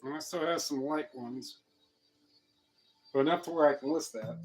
And I still have some light ones, but enough to where I can list that.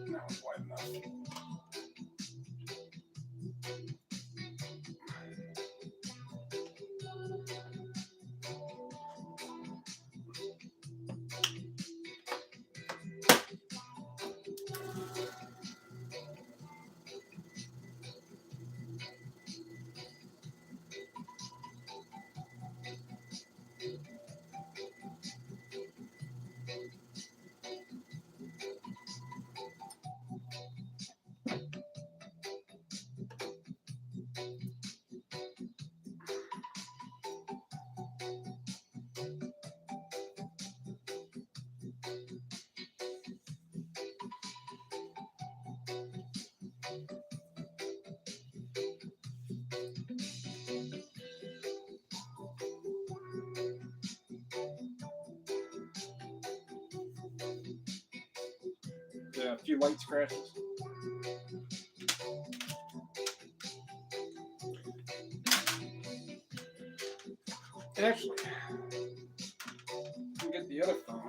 Not quite enough. Yeah, a few light scratches. Actually, you can get the other phone.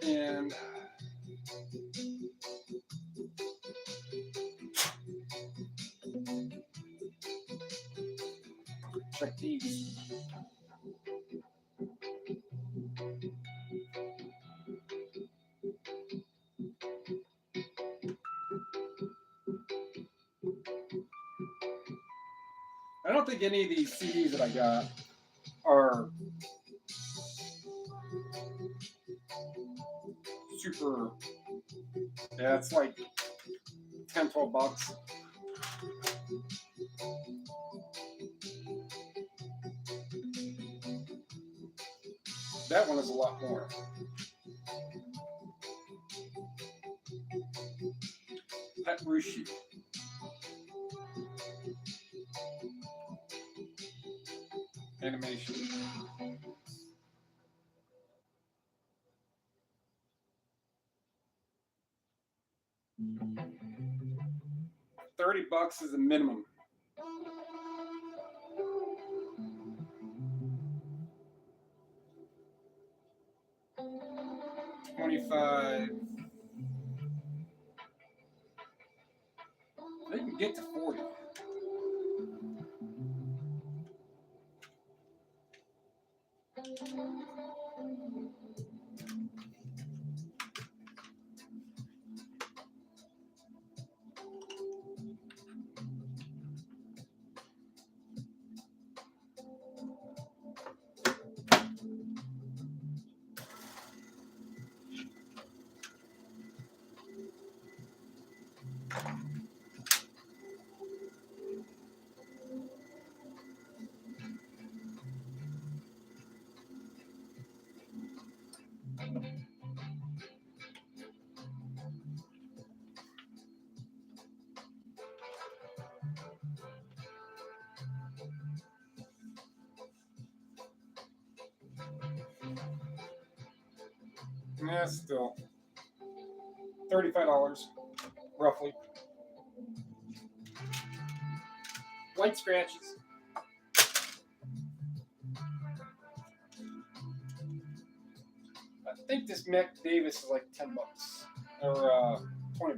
And check these. I don't think any of these CDs that I got are super. Yeah, it's like 10, 12 bucks. That one is a lot more. Pet Rushi. Animation. $30 is the minimum. $25. They can get to 40. Yeah, still $35 roughly. Light scratches. I think this Mac Davis is like $10 or $20.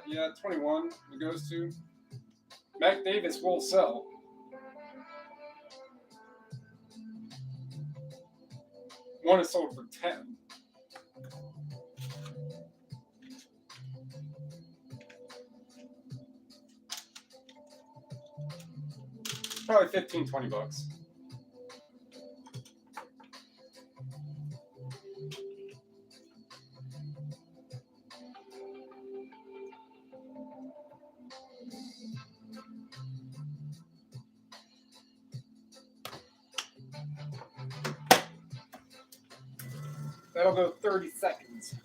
Yeah, 21 it goes to. Mac Davis will sell. One is sold for 10. Probably 15, $20. That'll go 30 seconds.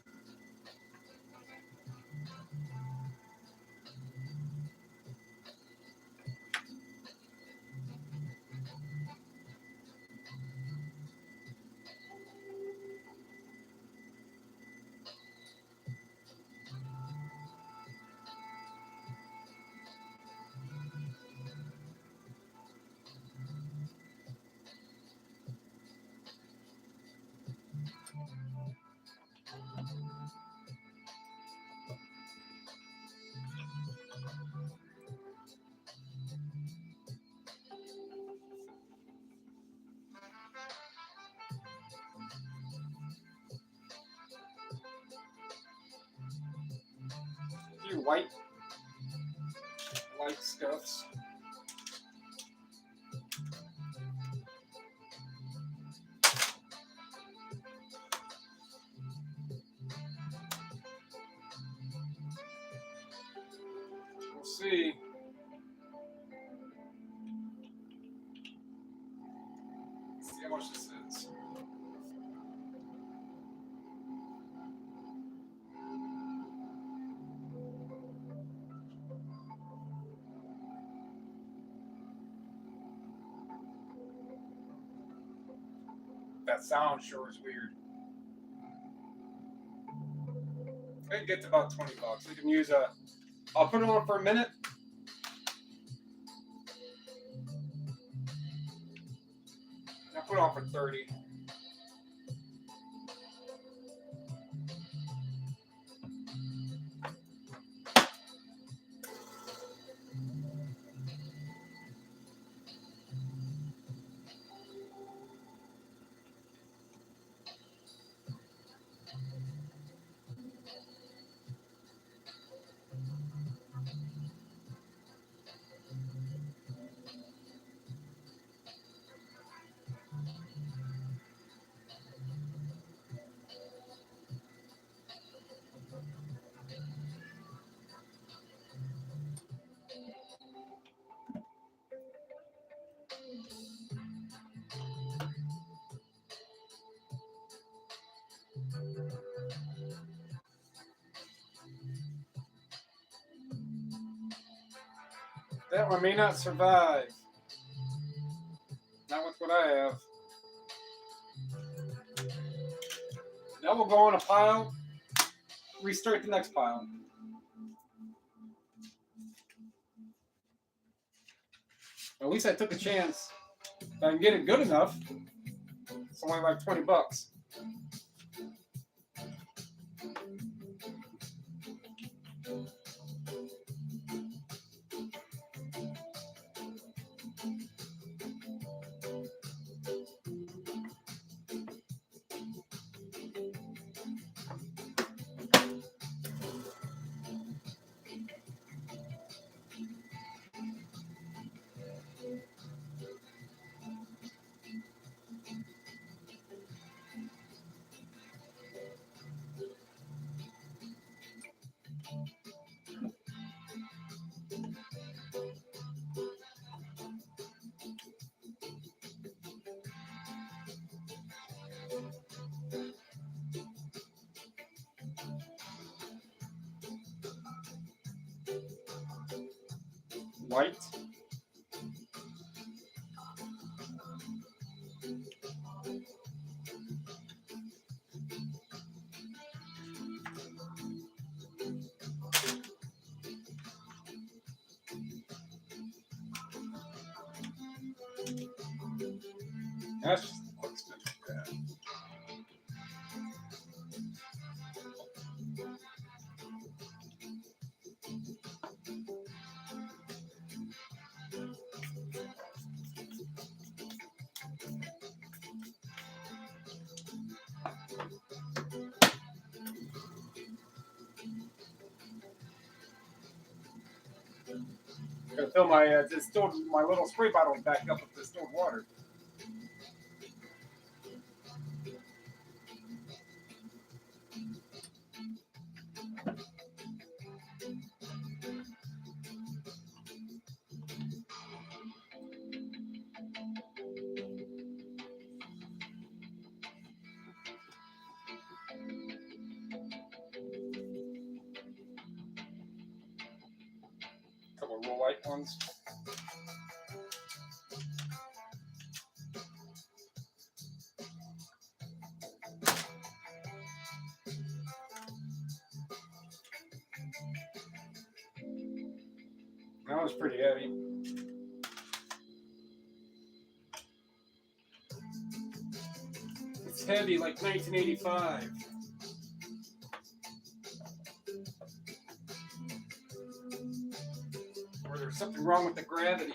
A few light scuffs. We'll see. Let's see how much this is. That sound sure is weird. It gets about $20. You can use a. I'll put it on for a minute. I'll put it on for 30. That one may not survive. Not with what I have. That will go on a pile. Restart the next pile. At least I took a chance. If I can get it good enough, it's only like $20. White. That's just a quick spin. Yeah. I'm gonna fill my distilled my little spray bottle back up with distilled water. A couple of real light ones. That was pretty heavy. It's heavy like 1985. Or there's something wrong with the gravity.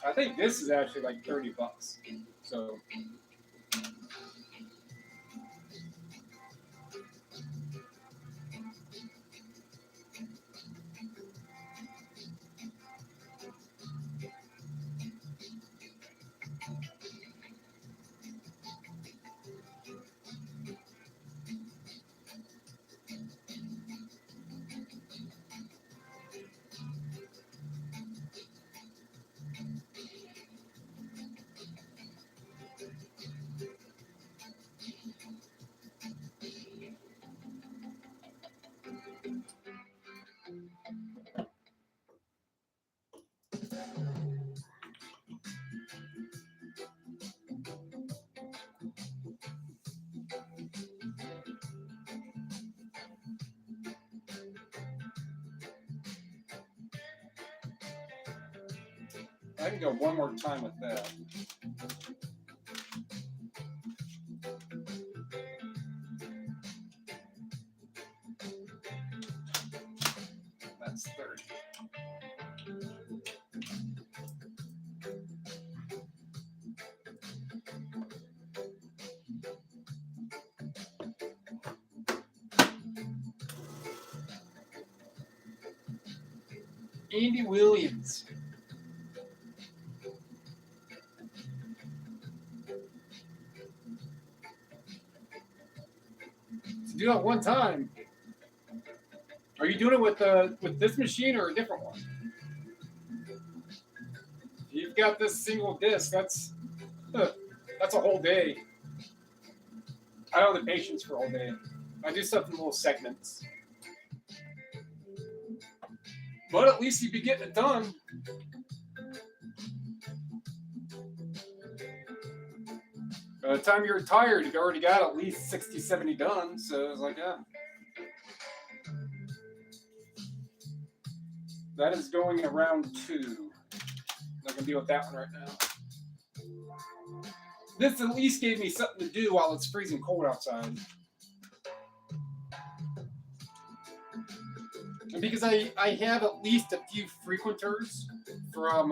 I think this is actually like $30. So I can go one more time with that. That's 30. Andy Williams. To do it one time. Are you doing it with this machine or a different one? You've got this single disc. That's a whole day. I don't have the patience for a whole day. I do stuff in little segments. But at least you'd be getting it done. By the time you're tired, you'd already got at least 60, 70 done. So I was like, yeah. That is going in round 2. Not going to deal with that one right now. This at least gave me something to do while it's freezing cold outside. And because I have at least a few frequenters from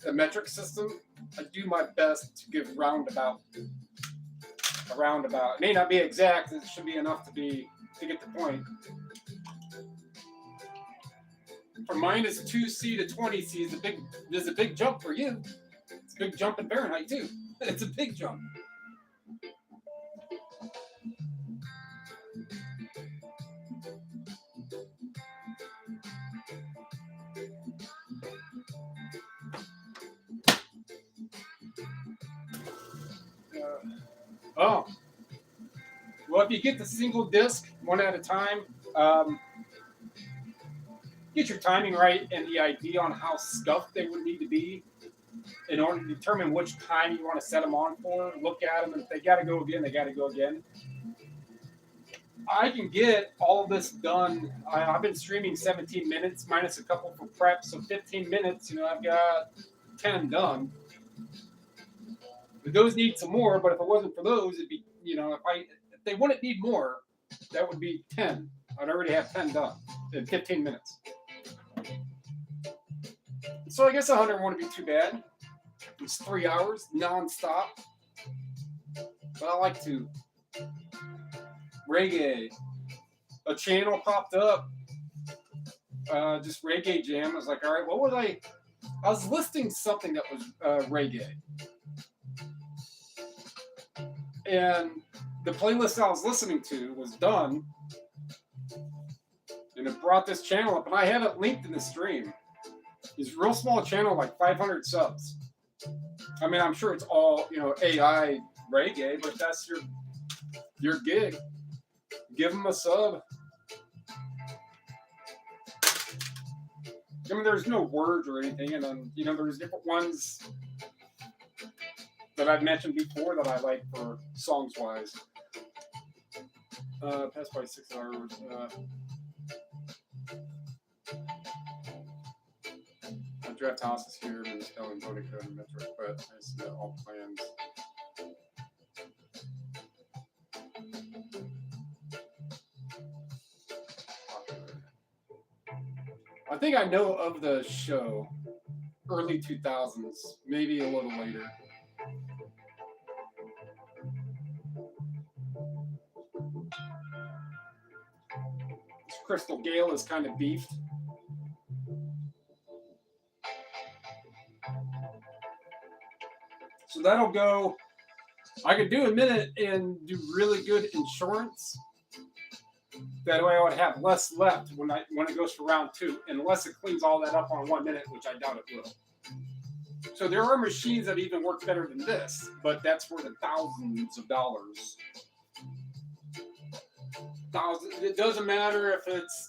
the metric system, I do my best to give a roundabout. It may not be exact, it should be enough to get the point. From -2C to 20C is a big jump for you. It's a big jump in Fahrenheit too. It's a big jump. Oh. Well, if you get the single disc one at a time, Get your timing right and the idea on how scuffed they would need to be in order to determine which time you want to set them on for. Look at them, and if they got to go again, they got to go again. I can get all of this done. I've been streaming 17 minutes minus a couple for prep, so 15 minutes. I've got 10 done. But those need some more. But if it wasn't for those, it'd be if they wouldn't need more, that would be 10. I'd already have 10 done in 15 minutes. So I guess 100 wouldn't be too bad. It's 3 hours nonstop. But I like to. Reggae. A channel popped up. Just reggae jam. I was like, all right, what was I was listing something that was reggae. And the playlist I was listening to was done. And it brought this channel up. And I have it linked in the stream. It's a real small channel, like 500 subs. I mean, I'm sure it's all, AI reggae, but that's your gig. Give them a sub. I mean, there's no words or anything, and then, there's different ones that I've mentioned before that I like for songs-wise. Passed by 6 hours. Draft house is here, and telling Bodica and Metric, but I see all plans. I think I know of the show, early 2000s, maybe a little later. This Crystal Gale is kind of beefed. So that'll go. I could do a minute and do really good insurance. That way I would have less left when it goes for round 2, unless it cleans all that up on 1 minute, which I doubt it will. So there are machines that even work better than this, but that's for the thousands of dollars. It doesn't matter if it's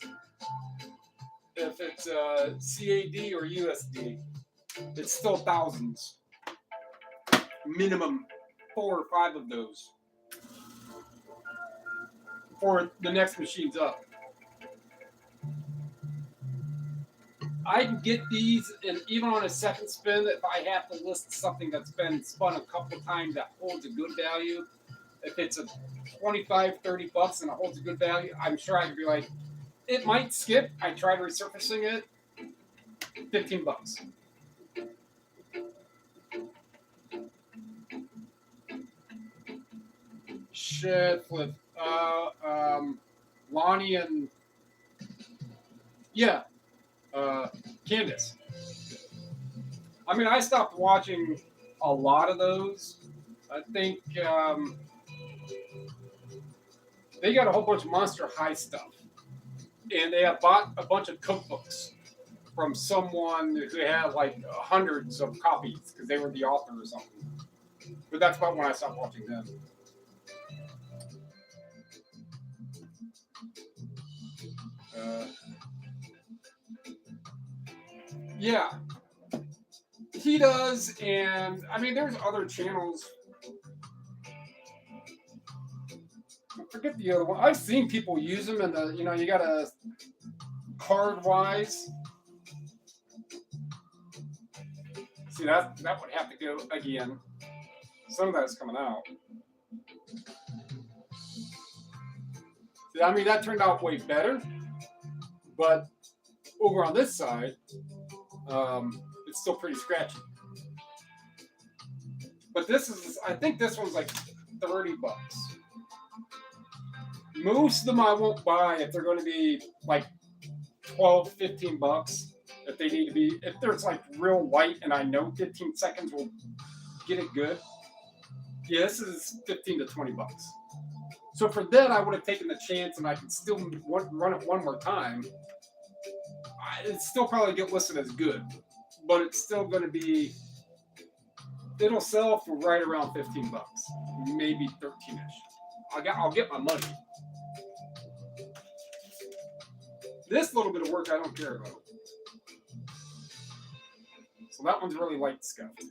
CAD or USD. It's still thousands. Minimum 4 or 5 of those for the next machines up. I can get these, and even on a second spin, if I have to list something that's been spun a couple times that holds a good value, if it's a $25, $30 and it holds a good value, I'm sure I could be like, it might skip. I tried resurfacing it, $15. Shit with Lonnie and Candace. I mean, I stopped watching a lot of those. I think they got a whole bunch of Monster High stuff, and they have bought a bunch of cookbooks from someone who had like hundreds of copies because they were the author or something. But that's about when I stopped watching them. Yeah, he does, and I mean, there's other channels. I forget the other one. I've seen people use them, and you got a card-wise. See, that would have to go again. Some of that's coming out. See, I mean, that turned out way better, but over on this side, it's still pretty scratchy. But I think this one's like $30. Most of them I won't buy if they're going to be like $12, $15. If they need to be, if there's like real light and I know 15 seconds will get it good. Yeah, this is $15 to $20. So for that, I would have taken the chance, and I could still run it one more time. It'd still probably get listed as good, but it's still going to be. It'll sell for right around $15, maybe 13ish. I'll get my money. This little bit of work I don't care about. So that one's really light scuffed.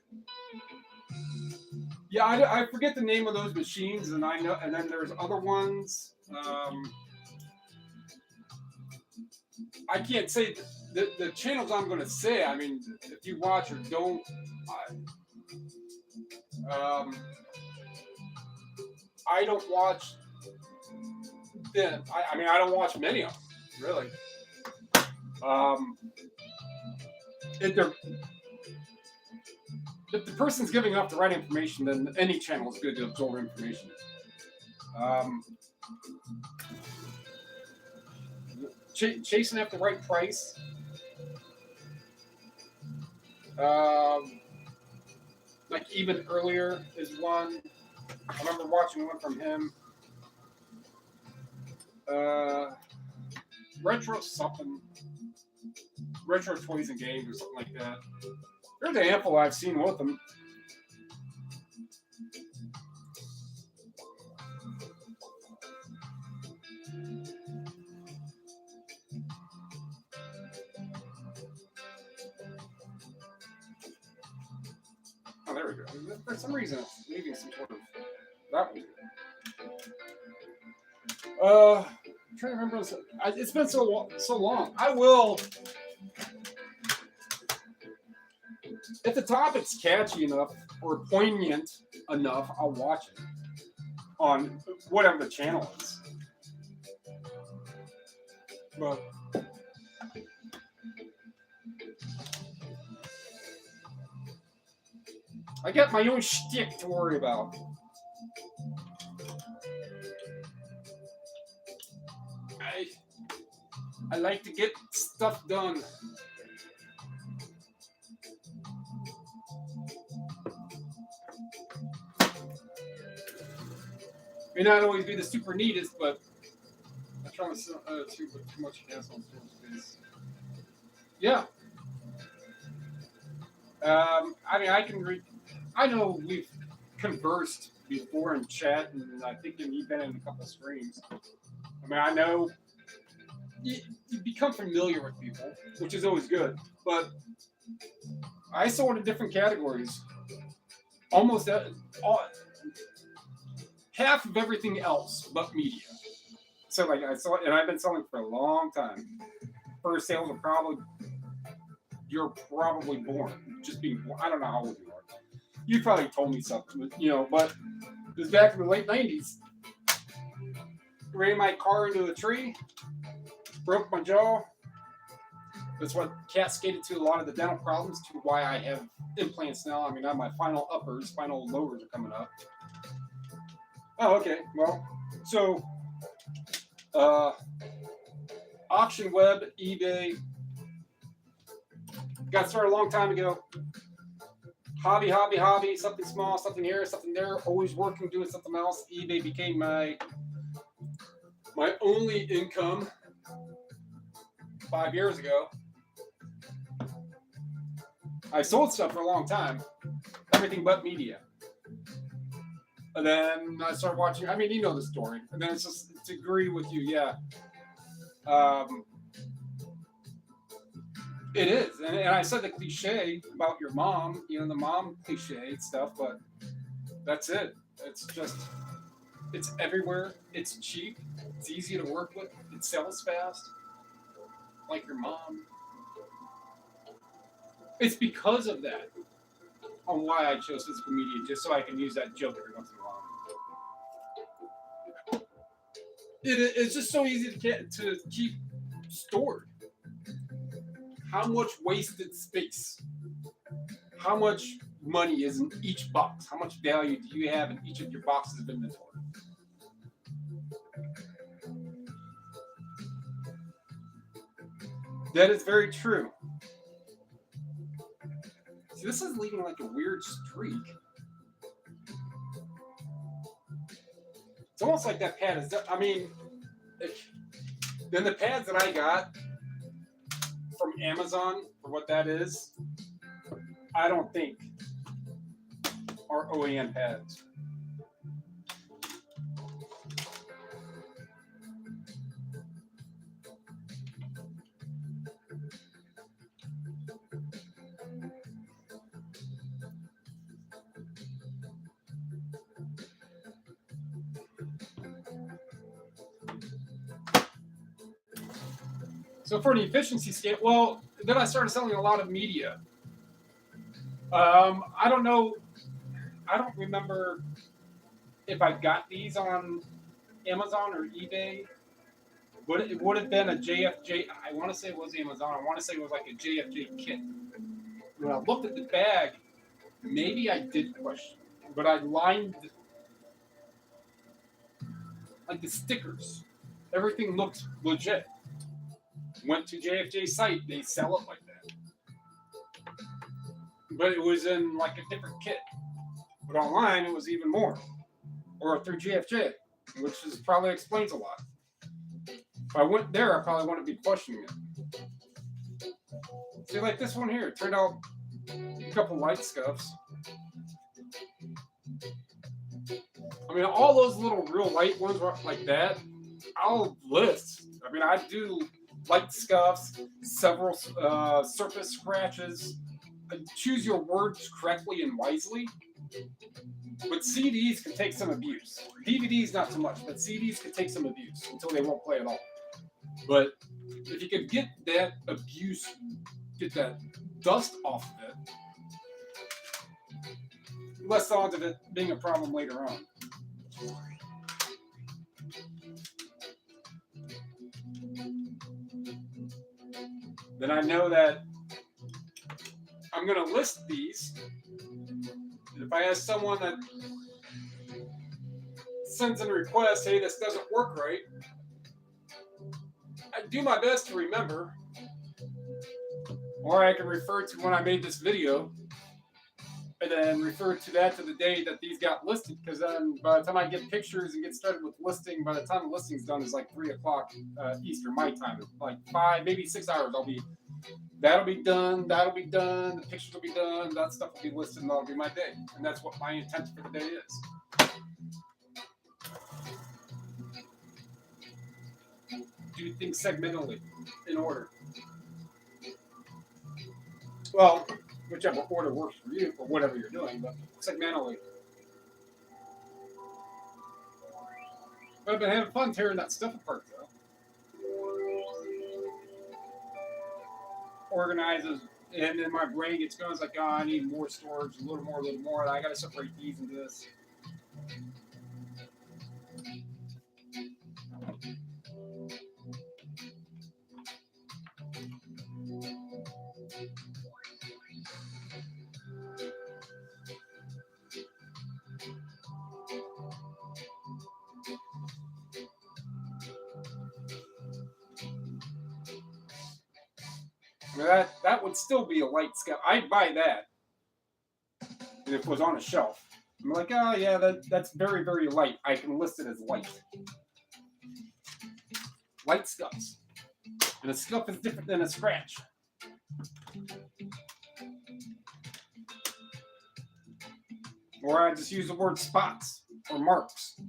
Yeah, I forget the name of those machines, and I know, and then there's other ones. I can't say the channels I'm going to say. I mean, if you watch or don't, I don't watch them. I mean, I don't watch many of them, really. If the person's giving off the right information, then any channel is good to absorb information. Chasing after the right price. Like even earlier is one. I remember watching one from him. Retro something. Retro Toys and Games or something like that. There's a handful I've seen with them. Oh, there we go. For some reason, it's leaving some sort of that one. I'm trying to remember. It's been so long. I will. If the topic's catchy enough or poignant enough, I'll watch it on whatever the channel is. But I got my own shtick to worry about. I like to get stuff done. May not always be the super neatest, but I'm trying to see what too much gas on space. Yeah. I mean, I know we've conversed before in chat, and I think you've been in a couple streams. I mean, I know you become familiar with people, which is always good, but I sort of different categories. Almost half of everything else but media. So like and I've been selling for a long time. First sales are you're probably born. Just being born. I don't know how old you are. You probably told me something, but it was back in the late 90s. Ran my car into a tree, broke my jaw. That's what cascaded to a lot of the dental problems, to why I have implants now. I mean, I have my final lowers are coming up. Oh, okay. Well, so auction web, eBay. Got started a long time ago. Hobby. Something small, something here, something there. Always working, doing something else. eBay became my only income 5 years ago. I sold stuff for a long time. Everything but media. And then I started watching. I mean, you know the story. And then it's just to agree with you, yeah. It is, and I said the cliche about your mom, the mom cliche stuff, but that's it. It's just, it's everywhere. It's cheap. It's easy to work with. It sells fast, like your mom. It's because of that on why I chose physical media, just so I can use that joke every once in a while. It's just so easy to keep stored. How much wasted space? How much money is in each box? How much value do you have in each of your boxes of inventory? That is very true. See, this is leaving like a weird streak. It's almost like that pad is, then the pads that I got from Amazon, for what that is, I don't think are OEM pads. So for an efficiency scale, well, then I started selling a lot of media. I don't know. I don't remember if I got these on Amazon or eBay. But it would have been a JFJ. I want to say it was Amazon. I want to say it was like a JFJ kit. When I looked at the bag, maybe I did question, but I lined like the stickers. Everything looked legit. Went to JFJ site, they sell it like that. But it was in like a different kit. But online, it was even more. Or through JFJ, which is probably explains a lot. If I went there, I probably wouldn't be questioning it. See, like this one here, it turned out a couple light scuffs. I mean, all those little real light ones like that, I'll list. I mean, I do light scuffs, several surface scratches. Choose your words correctly and wisely. But CDs can take some abuse. DVDs not so much, but CDs can take some abuse until they won't play at all. But if you could get that abuse, get that dust off of it, less odds of it being a problem later on. Then I know that I'm going to list these. If I ask someone that sends in a request, hey, this doesn't work right, I do my best to remember, or I can refer to when I made this video, and then refer to that to the day that these got listed, because then by the time I get pictures and get started with listing, by the time the listing's done is like 3 o'clock Eastern, my time. It's like 5, maybe 6 hours. That'll be done, the pictures will be done, that stuff will be listed, and that'll be my day. And that's what my intent for the day is. Do things segmentally, in order. Well, whichever order works for you, for whatever you're doing, but segmentally. But I've been having fun tearing that stuff apart, though. Organizes, and then my brain gets going. It's like, oh, I need more storage, a little more. I got to separate these and this. I mean, that would still be a light scuff. I'd buy that if it was on a shelf. I'm like, oh yeah, that's very, very light. I can list it as light. Light scuffs. And a scuff is different than a scratch. Or I just use the word spots or marks.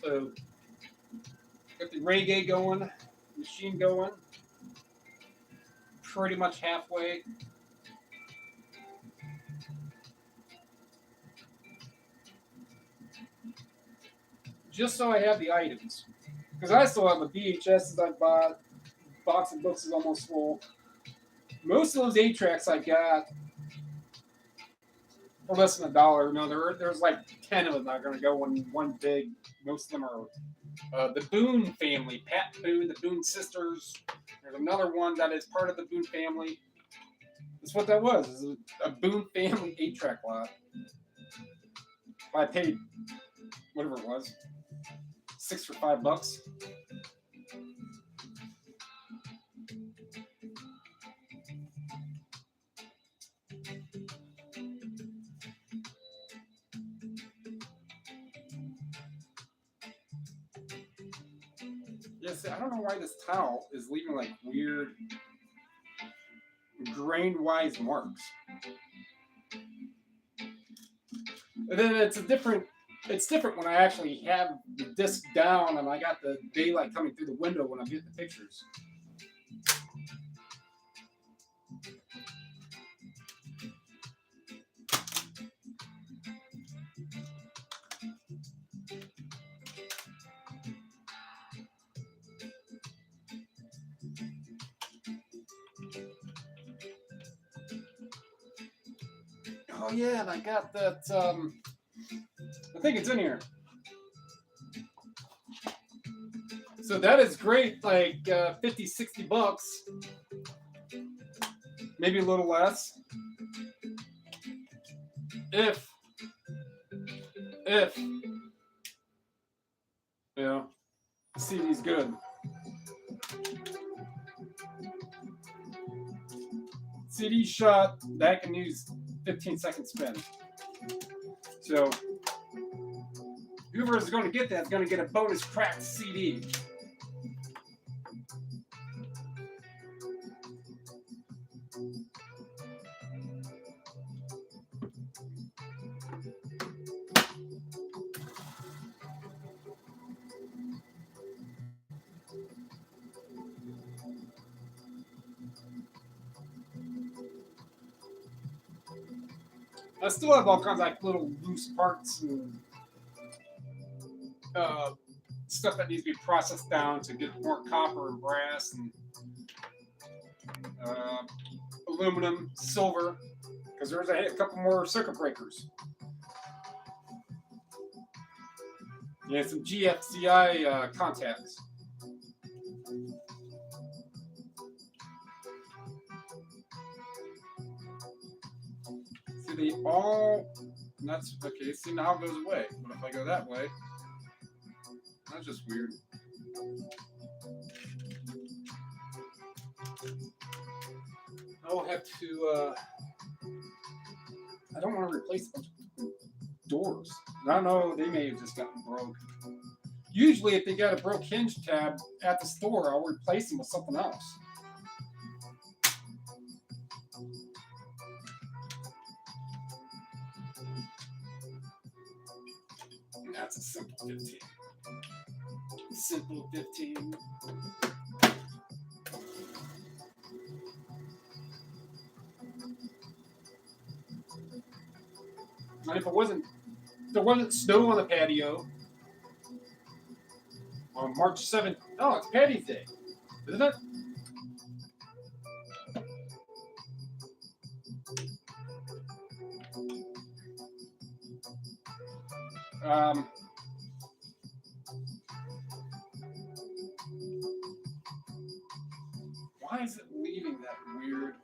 So, got the reggae going, machine going, pretty much halfway. Just so I have the items. Because I still have the VHSs I bought, box of books is almost full. Most of those 8-tracks I got for less than $1. No, there's like 10 of them that are going to go in one big. Most of them are the Boone family. Pat Boone, the Boone sisters. There's another one that is part of the Boone family. That's what that was. It was a Boone family 8-track lot. I paid whatever it was, $6 for $5. Yes, I don't know why this towel is leaving like weird grain-wise marks. And then it's a different It's different when I actually have the disc down and I got the daylight coming through the window when I'm getting the pictures. Oh yeah, and I got that. I think it's in here. So that is great, like 50, 60 bucks, maybe a little less. If you know, the CD's good. CD shot that can use 15-second spin. So whoever is going to get that is going to get a bonus cracked CD. I still have all kinds of like little loose parts and stuff that needs to be processed down to get more copper and brass and aluminum, silver, because there's a couple more circuit breakers. Yeah, some GFCI contacts. See, they all. That's okay. See, now it goes away. But if I go that way, that's just weird. I'll have to. I don't want to replace a bunch of doors. I don't know. They may have just gotten broke. Usually, if they got a broke hinge tab at the store, I'll replace them with something else. And that's a simple 15. Simple 15. And if there wasn't snow on the patio on March 7th, oh, it's Patty's Day, isn't it? Why is it leaving that weird?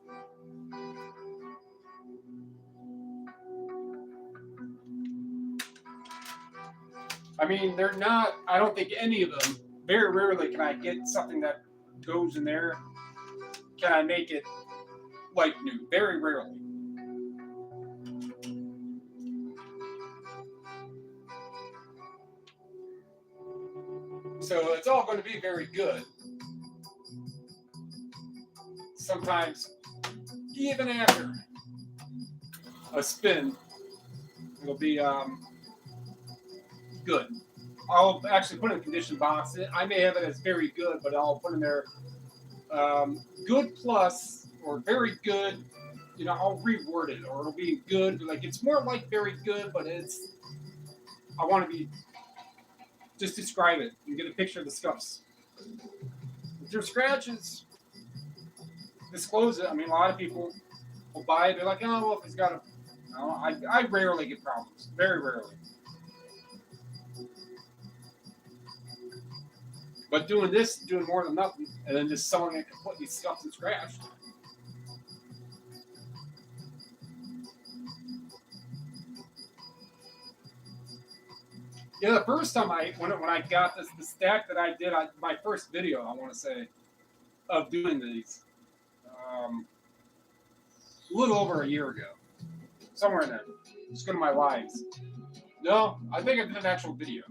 I mean, they're not, I don't think any of them, very rarely can I get something that goes in there. Can I make it like new? Very rarely. So it's all going to be very good. Sometimes, even after a spin, it'll be good. I'll actually put in a condition box. I may have it as very good, but I'll put in there good plus or very good. You know, I'll reword it, or it'll be good. Like it's more like very good, but it's. I want to be. Just describe it. You get a picture of the scuffs. If there's scratches, disclose it. I mean, a lot of people will buy it. They're like, oh, well, if it's got a. No, I rarely get problems. Very rarely. But doing more than nothing, and then just selling it completely scuffed and scratched. Yeah, the first time when I got the stack that I did, my first video, I want to say, of doing these, a little over a year ago, somewhere in there. Just go to my lives. No, I think I did an actual video.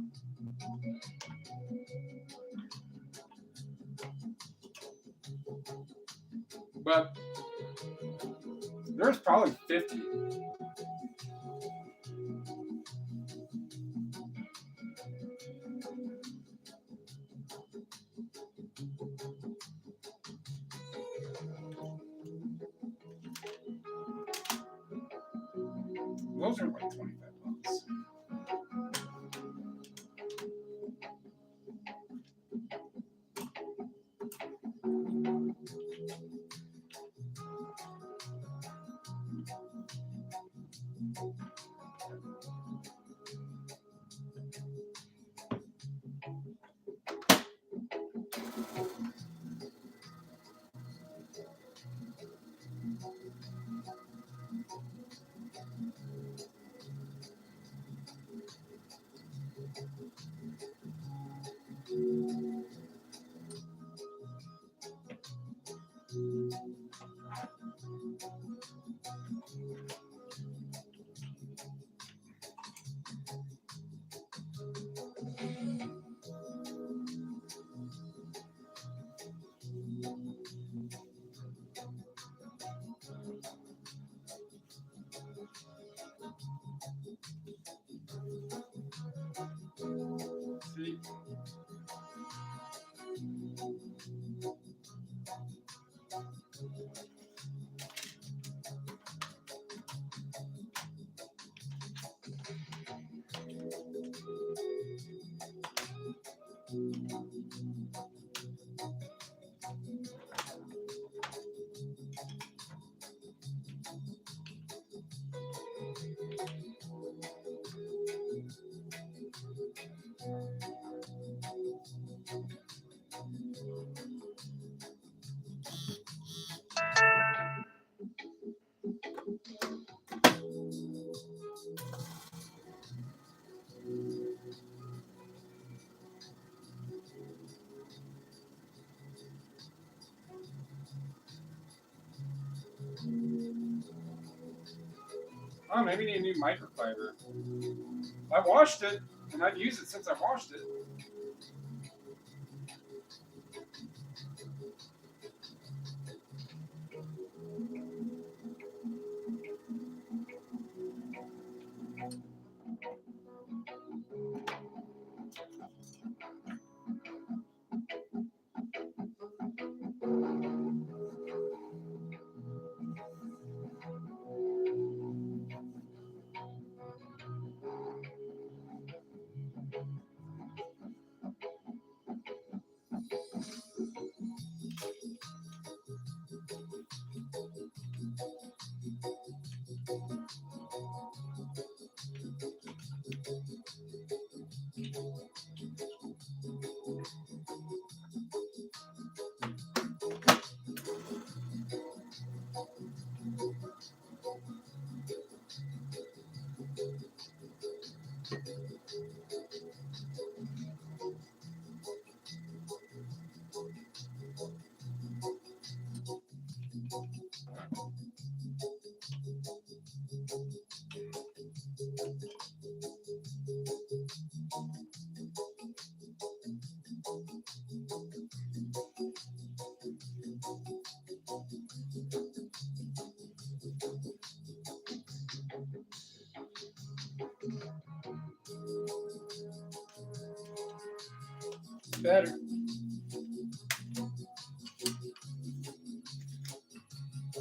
But there's probably 50. Those are like $25. See? Oh, maybe need a new microfiber. I washed it, and I've used it since I washed it. Better.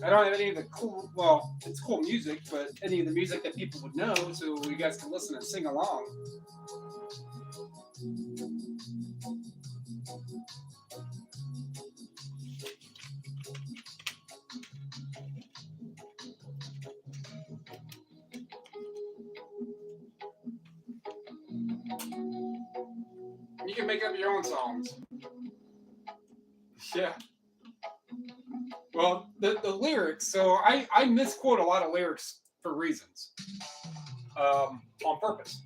I don't have any of the cool, well, it's cool music, but any of the music that people would know, so you guys can listen and sing along. You can make up your own songs. Yeah. Well, the lyrics, so I misquote a lot of lyrics for reasons. On purpose.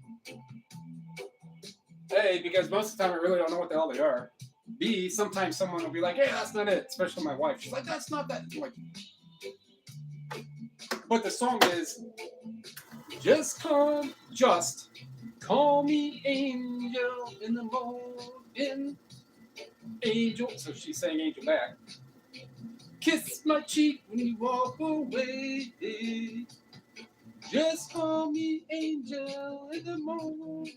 A, because most of the time I really don't know what the hell they are. B, sometimes someone will be like, hey, that's not it. Especially my wife. She's like, that's not that. I'm like, but the song is, just call me angel in the morning. Angel. So she's saying angel back. Kiss my cheek when you walk away. Just call me angel in the morning,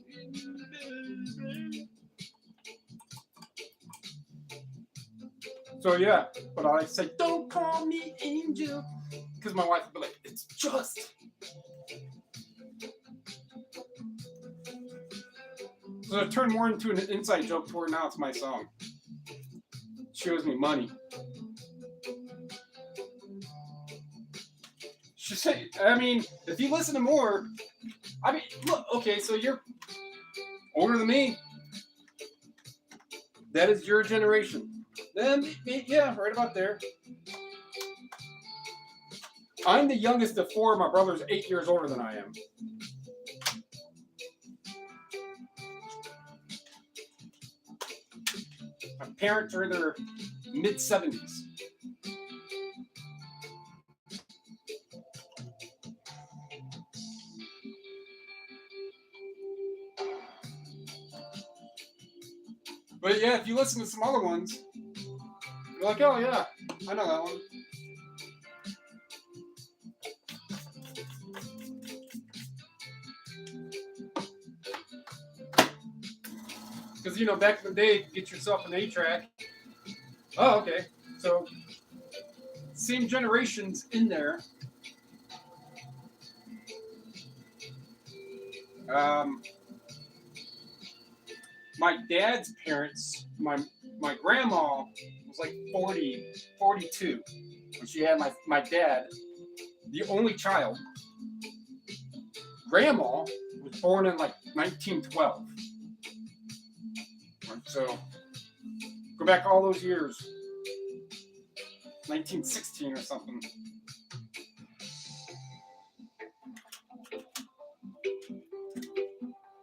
baby. So yeah, but I say, don't call me angel, because my wife would be like, it's just So it turned more into an inside joke to where now it's my song. She owes me money. She say, I mean, if you listen to more, I mean, look, okay, so you're older than me. That is your generation. Then, yeah, right about there. I'm the youngest of four. My brother's 8 years older than I am. My parents are in their mid-70s. But yeah, if you listen to some other ones, you're like, oh yeah, I know that one. Because, you know, back in the day, get yourself an 8-track. Oh, okay. So, same generations in there. My dad's parents, my grandma was like 40, 42 when she had my dad, the only child. Grandma was born in like 1912. So, go back all those years. 1916 or something.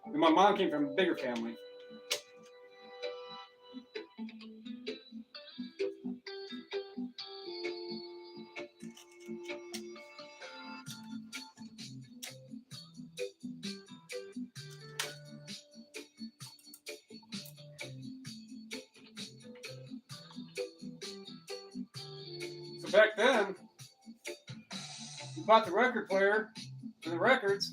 And my mom came from a bigger family. So back then, you bought the record player and the records,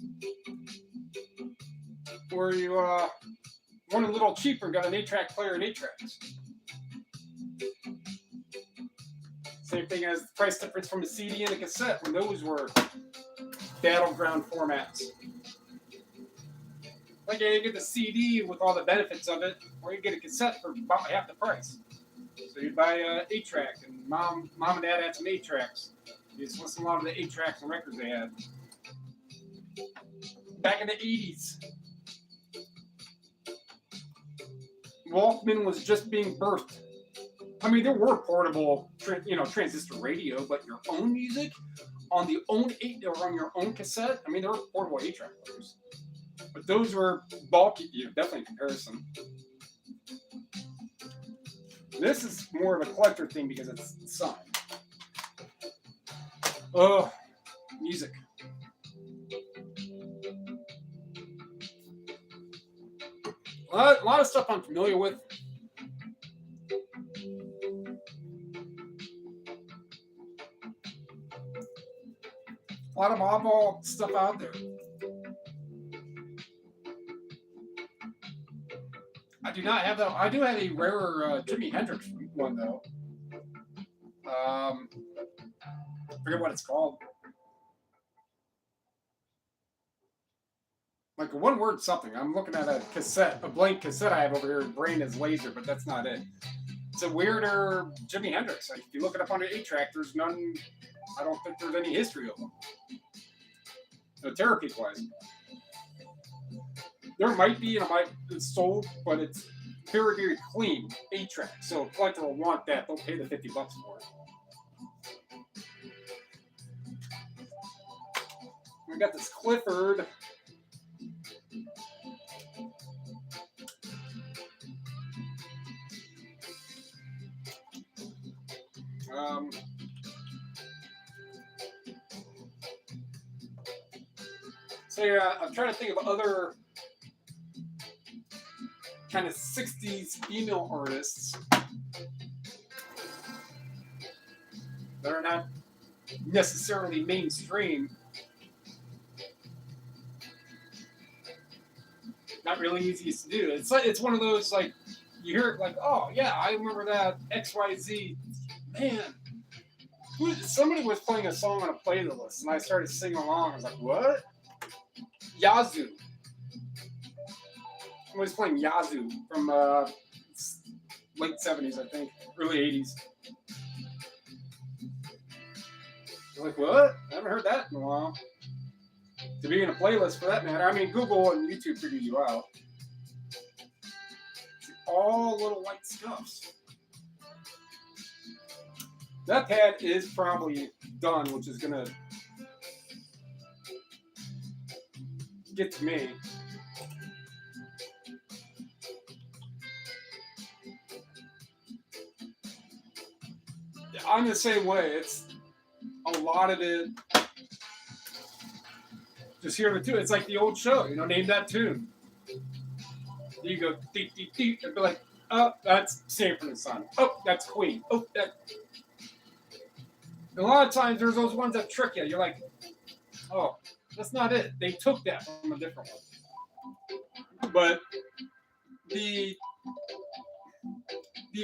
or you wanted a little cheaper and got an 8-track player and 8-tracks. Same thing as the price difference from a CD and a cassette when those were battleground formats. Like, yeah, you get the CD with all the benefits of it, or you get a cassette for about half the price. So you'd buy an 8-track, and mom and dad had some 8-tracks. You just listen to a lot of the 8-tracks and records they had. Back in the 80s, Walkman was just being birthed. I mean, there were portable, transistor radio, but your own music on the own 8 or on your own cassette. I mean, there were portable 8-track players, but those were bulky, definitely in comparison. This is more of a collector thing because it's signed. Oh, music. A lot of stuff I'm familiar with. A lot of oddball stuff out there. I do not have that. I do have a rarer Jimi Hendrix one though. I forget what it's called. Like a one-word something. I'm looking at a cassette, a blank cassette I have over here. Brain is laser, but that's not it. It's a weirder Jimi Hendrix. Like if you look it up on an 8-track, there's none. I don't think there's any history of them. Therapy-wise. There might be, and it's sold, but it's very, very clean 8-track. So a collector will want that. They'll pay the $50 for it. We got this Clifford. I'm trying to think of other kind of 60s female artists that are not necessarily mainstream. Not really easy to do. It's one of those, like, you hear it like, oh yeah, I remember that XYZ. Man, somebody was playing a song on a playlist, and I started singing along. I was like, what? Yazoo. Somebody's playing Yazoo from late 70s, I think, early 80s. You're like, what? I haven't heard that in a while. To be in a playlist for that matter. I mean, Google and YouTube figure you out. All little white scuffs. That pad is probably done, which is going to get to me. I'm the same way. It's a lot of it. Just hear the tune. It's like the old show, you know, name that tune. You go, deep, deep, deep, and be like, oh, that's Sanford and Son. Oh, that's Queen. Oh, that. And a lot of times there's those ones that trick you. You're like, oh, that's not it. They took that from a different one. But the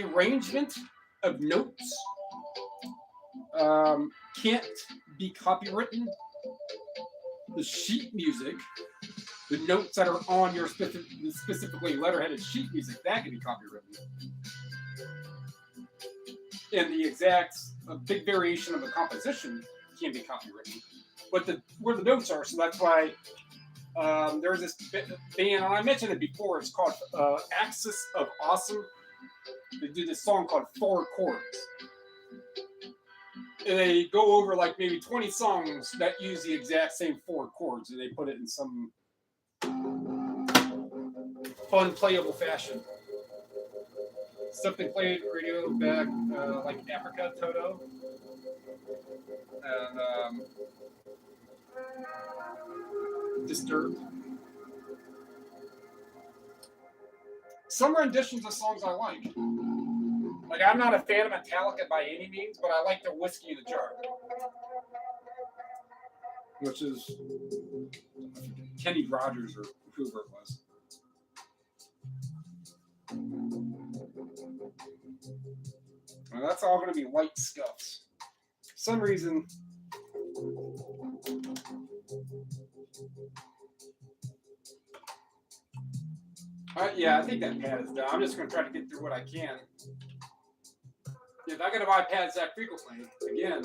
arrangement of notes can't be copywritten. The sheet music, the notes that are on your specifically letterheaded sheet music, that can be copywritten. And the exact big variation of the composition can be copywritten. But where the notes are, so that's why there's this band, and I mentioned it before, it's called Axis of Awesome. They do this song called 4 Chords. And they go over like maybe 20 songs that use the exact same 4 chords, and they put it in some fun, playable fashion. Stuff they played radio back, like Africa, Toto, and Disturbed. Some renditions of songs I like. Like, I'm not a fan of Metallica by any means, but I like their Whiskey in the Jar. Which is Kenny Rogers or whoever it was. Well, that's all going to be white scuffs. For some reason, yeah, I think that pad is done. I'm just going to try to get through what I can. If I got to buy pads that frequently, again,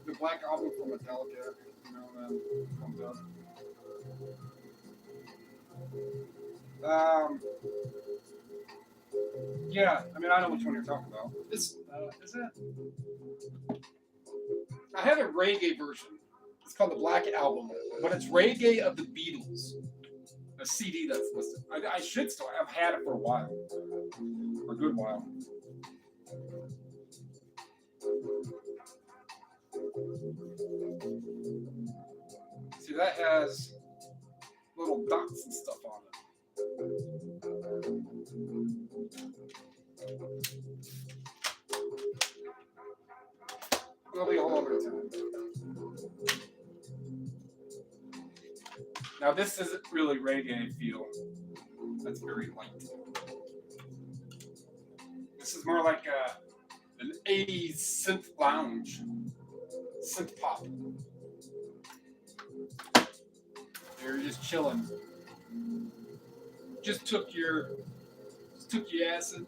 the Black Album from Metallica, you know, comes up. Yeah, I mean, I know which one you're talking about. This is it? I have a reggae version. It's called the Black Album, but it's reggae of the Beatles. A CD that's listed. I should still. I've had it for a while, for a good while. See, that has little dots and stuff on it. It'll be a whole other time. Now, this isn't really reggae feel. That's very light. This is more like an 80s synth lounge. Synth pop. You're just chilling. Just took your acid.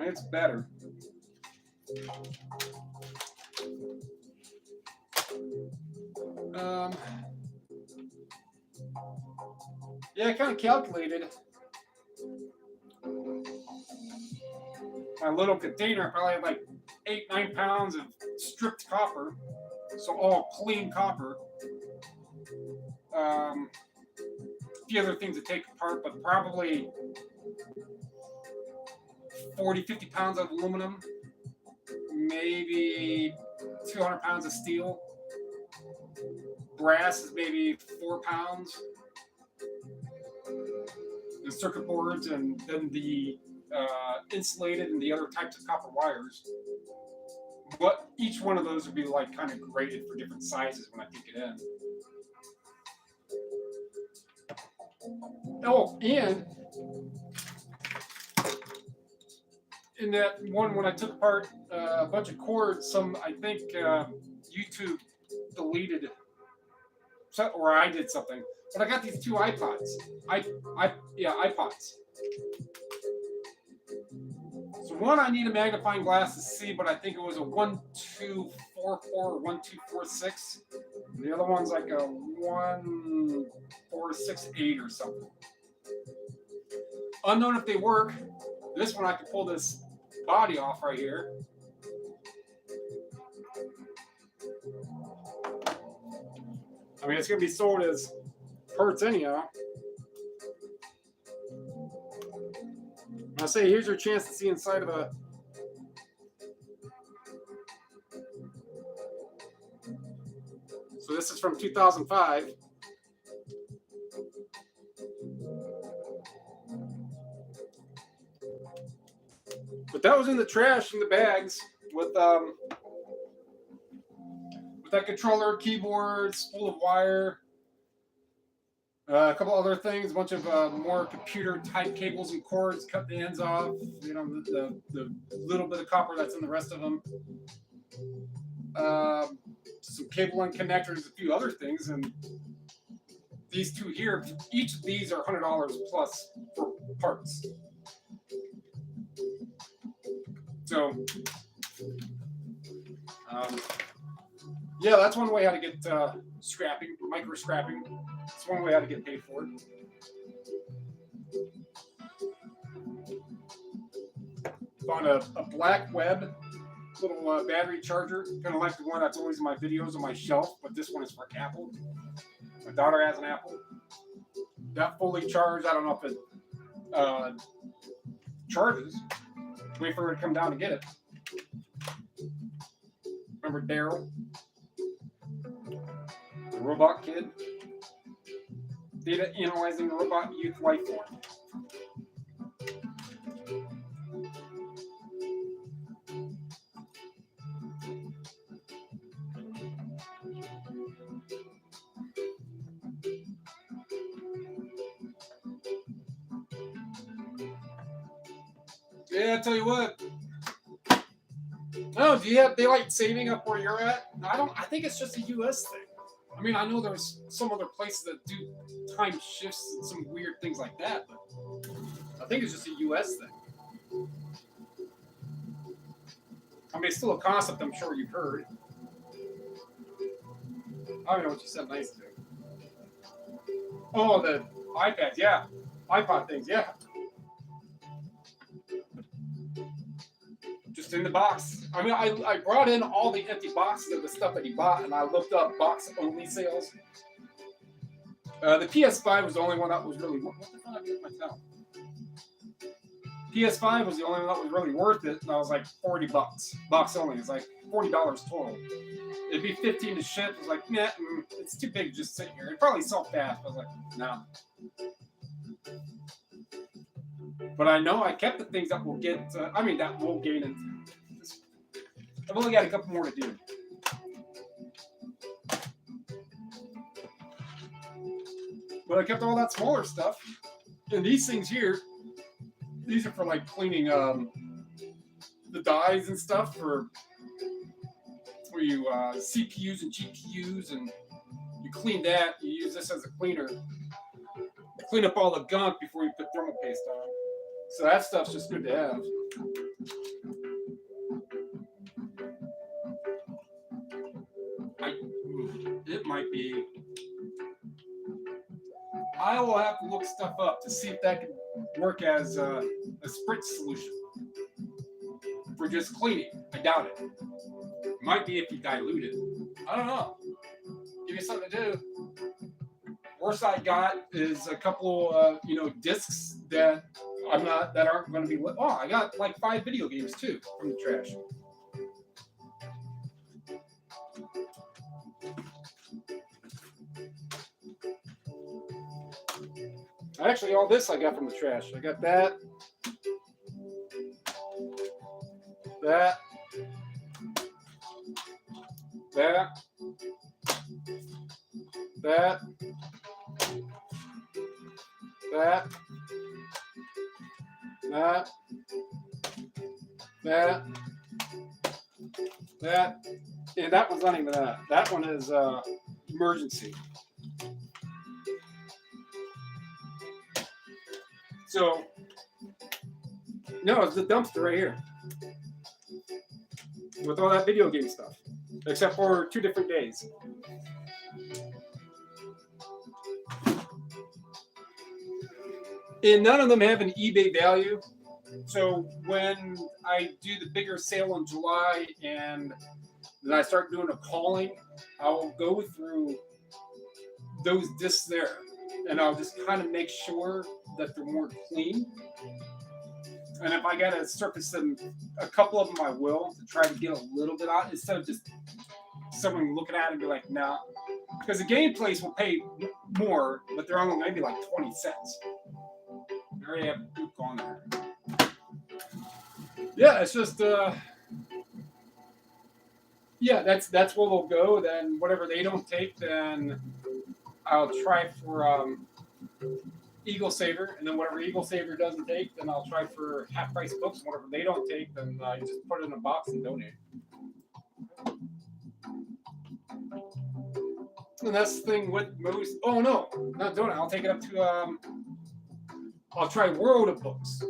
It's better. Yeah, I kind of calculated my little container. Probably had like 8-9 pounds of stripped copper, so all clean copper. A few other things to take apart, but probably 40-50 pounds of aluminum, maybe 200 pounds of steel. Brass is maybe 4 pounds. The circuit boards, and then the insulated and the other types of copper wires. But each one of those would be like kind of graded for different sizes when I take it in. Oh, and in that one, when I took apart a bunch of cords, I think YouTube deleted, or I did something. But I got these two iPods. iPods. So one, I need a magnifying glass to see, but I think it was a 1244 or 1246. And the other one's like a 1468 or something. Unknown if they work. This one, I can pull this body off right here. I mean, it's going to be sold as parts anyhow. I'll say, here's your chance to see inside of a. So this is from 2005. But that was in the trash in the bags with that controller, keyboard, spool of wire, a couple other things, a bunch of more computer type cables and cords, cut the ends off, you know, the little bit of copper that's in the rest of them. Some cable and connectors, a few other things, and these two here, each of these are $100 plus for parts. So, yeah, that's one way how to get scrapping, micro scrapping. It's one way how to get paid for it. Found a black web little battery charger, kind of like the one that's always in my videos on my shelf, but this one is for Apple. My daughter has an Apple. That fully charged. I don't know if it charges. Wait for her to come down to get it. Remember Daryl? The robot kid? Data analyzing robot youth life form. Yeah, I tell you what. Oh, do you have daylight saving up where you're at? I think it's just a U.S. thing. I mean, I know there's some other places that do time shifts and some weird things like that, but I think it's just a U.S. thing. I mean, it's still a concept I'm sure you've heard. I don't know what you said nice to. Oh, the iPads, yeah. iPod things, yeah. Just in the box. I mean, I brought in all the empty boxes of the stuff that he bought, and I looked up box-only sales. The PS5 was the only one that was really... What the fuck did I get my towel? PS5 was the only one that was really worth it, and I was like, $40. Box only. It's like $40 total. It'd be $15 to ship. I was like, nah, it's too big to just sit here. It'd probably sell fast. I was like, no. But I know I kept the things that will get, that will gain into. I've only got a couple more to do. But I kept all that smaller stuff. And these things here, these are for like cleaning the dies and stuff for where you CPUs and GPUs, and you clean that. You use this as a cleaner. Clean up all the gunk before you put thermal paste on. So that stuff's just good to have. It might be. I will have to look stuff up to see if that can work as a spritz solution for just cleaning. I doubt it. It might be if you dilute it. I don't know. Give you something to do. Worst I got is a couple, discs that aren't going to be lit. Oh, I got like 5 video games too from the trash. Actually, all this I got from the trash. I got that, that, that, that, that, that, that, that. Yeah, that one's not even that. That one is emergency. So, no, it's the dumpster right here. With all that video game stuff. Except for 2 different days. And none of them have an eBay value. So when I do the bigger sale in July and then I start doing a calling, I'll go through those discs there. And I'll just kind of make sure that they're more clean. And if I got to surface them, a couple of them I will, to try to get a little bit out, instead of just someone looking at it and be like, nah. Because the game place will pay more, but they're only maybe like 20 cents. I already have Duke on there. Yeah, it's just, yeah, that's where they'll go. Then whatever they don't take, then I'll try for Eagle Saver, and then whatever Eagle Saver doesn't take, then I'll try for half price books. And whatever they don't take, then I just put it in a box and donate. And that's the thing with most. Oh no, not donate. I'll take it up to. I'll try World of Books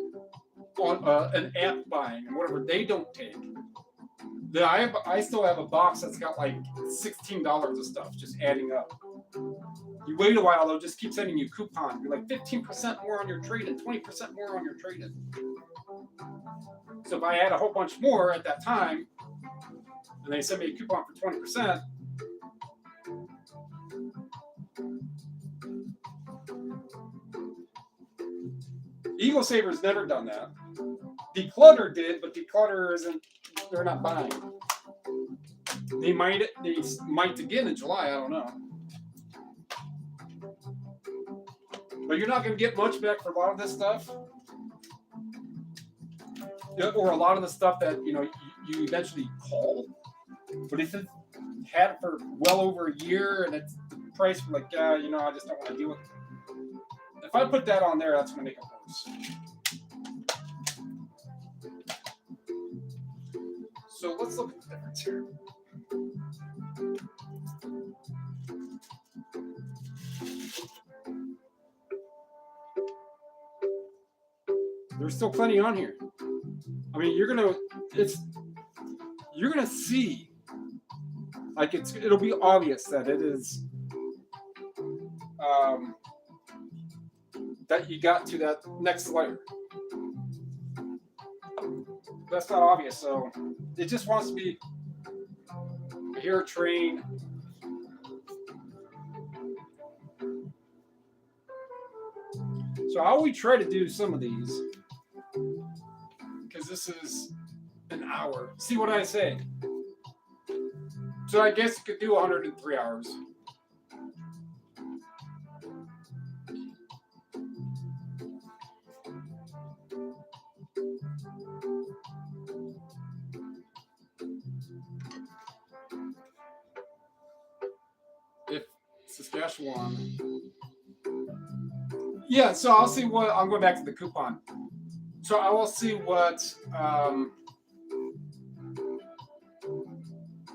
on an app buying, and whatever they don't take. Then I still have a box that's got like $16 of stuff just adding up. You wait a while, they'll just keep sending you coupons. You're like 15% more on your trade-in, 20% more on your trade-in. So if I had a whole bunch more at that time, and they send me a coupon for 20%, Eagle Saver's never done that. Declutter did, but Declutter isn't. They're not buying. They might again in July. I don't know. But you're not going to get much back for a lot of this stuff, or a lot of the stuff that you you eventually call. But if it had it for well over a year and it's the price for like, I just don't want to deal with it. If I put that on there, that's going to make it worse. So let's look at the difference here. There's still plenty on here. I mean, you're gonna see, like it'll be obvious that it is, that you got to that next layer. That's not obvious, so it just wants to be a hair train. So how we try to do some of these, because this is an hour. See what I say? So I guess you could do 103 hours. If Saskatchewan. Yeah, so I'll see what, I'm going back to the coupon. So I will see what,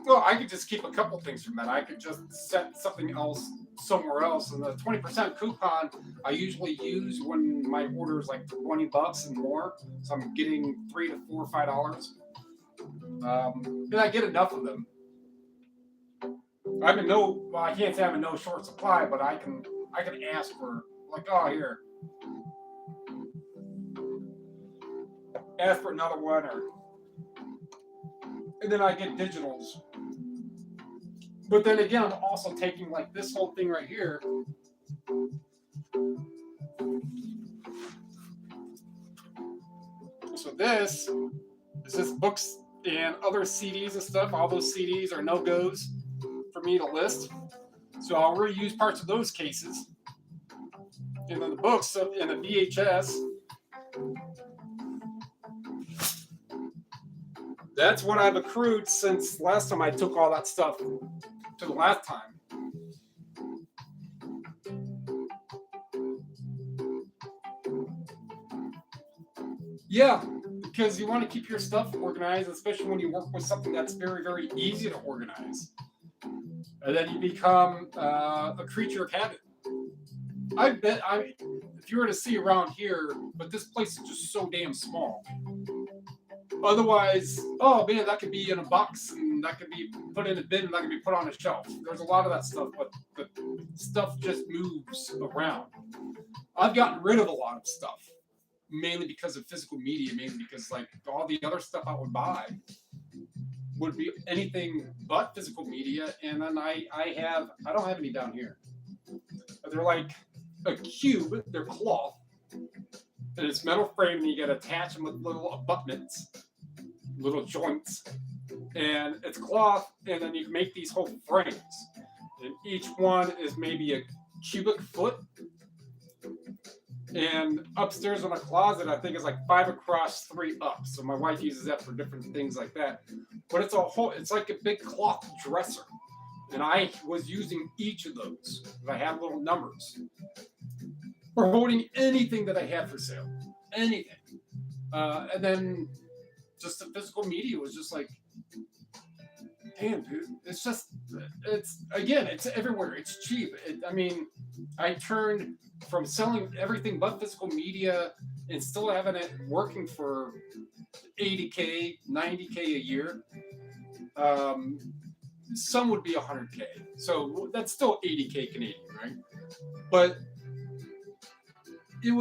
well, I could just keep a couple things from that. I could just set something else somewhere else. And the 20% coupon I usually use when my order is like $20 and more. So I'm getting $3 to $4 or $5. And I get enough of them. I can't say I'm in no short supply, but I can ask for, like, oh, here, ask for another one, and then I get digitals. But then again, I'm also taking like this whole thing right here. So this is just books and other CDs and stuff. All those CDs are no-goes for me to list. So I'll reuse parts of those cases. And then the books and the VHS. That's what I've accrued since last time I took all that stuff to the last time. Yeah, because you want to keep your stuff organized, especially when you work with something that's very, very easy to organize. And then you become a creature of habit. I bet if you were to see around here, but this place is just so damn small. Otherwise, oh man, that could be in a box and that could be put in a bin and that could be put on a shelf. There's a lot of that stuff, but the stuff just moves around. I've gotten rid of a lot of stuff, mainly because of physical media, mainly because like all the other stuff I would buy would be anything but physical media. And then I don't have any down here. They're like a cube, they're cloth, and it's metal frame, and you get attach them with little abutments, little joints, and it's cloth, and then you make these whole frames, and each one is maybe a cubic foot. And upstairs in a closet, I think it's like 5 across, 3 up. So my wife uses that for different things like that. But it's like a big cloth dresser. And I was using each of those. I have little numbers for holding anything that I had for sale. Anything. And then just the physical media was just like, damn, dude. It's everywhere. It's cheap. I turned from selling everything but physical media and still having it working for $80K, $90K a year. Some would be $100K. So that's still $80K Canadian, right? But it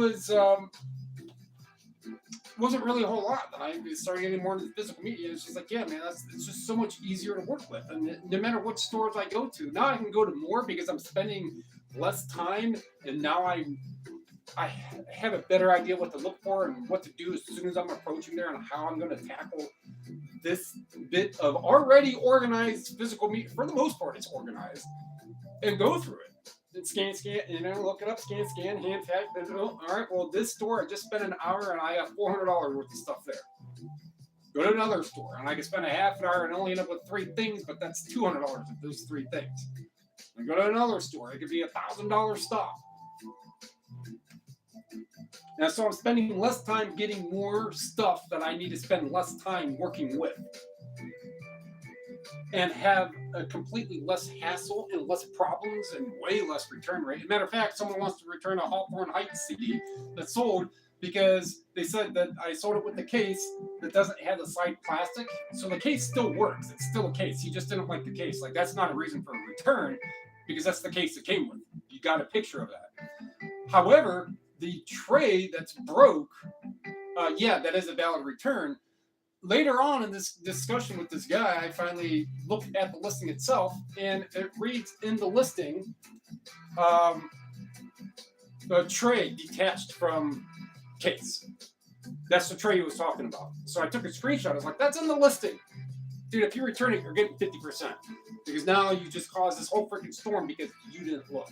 wasn't really a whole lot. Then I started getting more into physical media. It's just like, yeah, man, it's just so much easier to work with. And no matter what stores I go to, now I can go to more because I'm spending less time, and now I have a better idea what to look for and what to do as soon as I'm approaching there and how I'm going to tackle this bit of already organized physical media. For the most part, it's organized, and go through it. And scan, look it up, scan, hand tag. Then, all right, well, this store, I just spent an hour and I got $400 worth of stuff there. Go to another store, and I can spend a half an hour and only end up with 3 things, but that's $200 of those 3 things. And go to another store, it could be $1,000 stuff. Now, so I'm spending less time getting more stuff that I need to spend less time working with. And have a completely less hassle and less problems and way less return rate. As a matter of fact, someone wants to return a Hawthorne Heights CD that's sold because they said that I sold it with the case that doesn't have the side plastic. So the case still works. It's still a case. He just didn't like the case. Like, that's not a reason for a return because that's the case it came with. You got a picture of that. However, the tray that's broke, that is a valid return. Later on in this discussion with this guy, I finally looked at the listing itself, and it reads in the listing, the tray detached from case. That's the tray he was talking about. So I took a screenshot. I was like, that's in the listing. Dude, if you return it, you're getting 50%. Because now you just caused this whole freaking storm because you didn't look.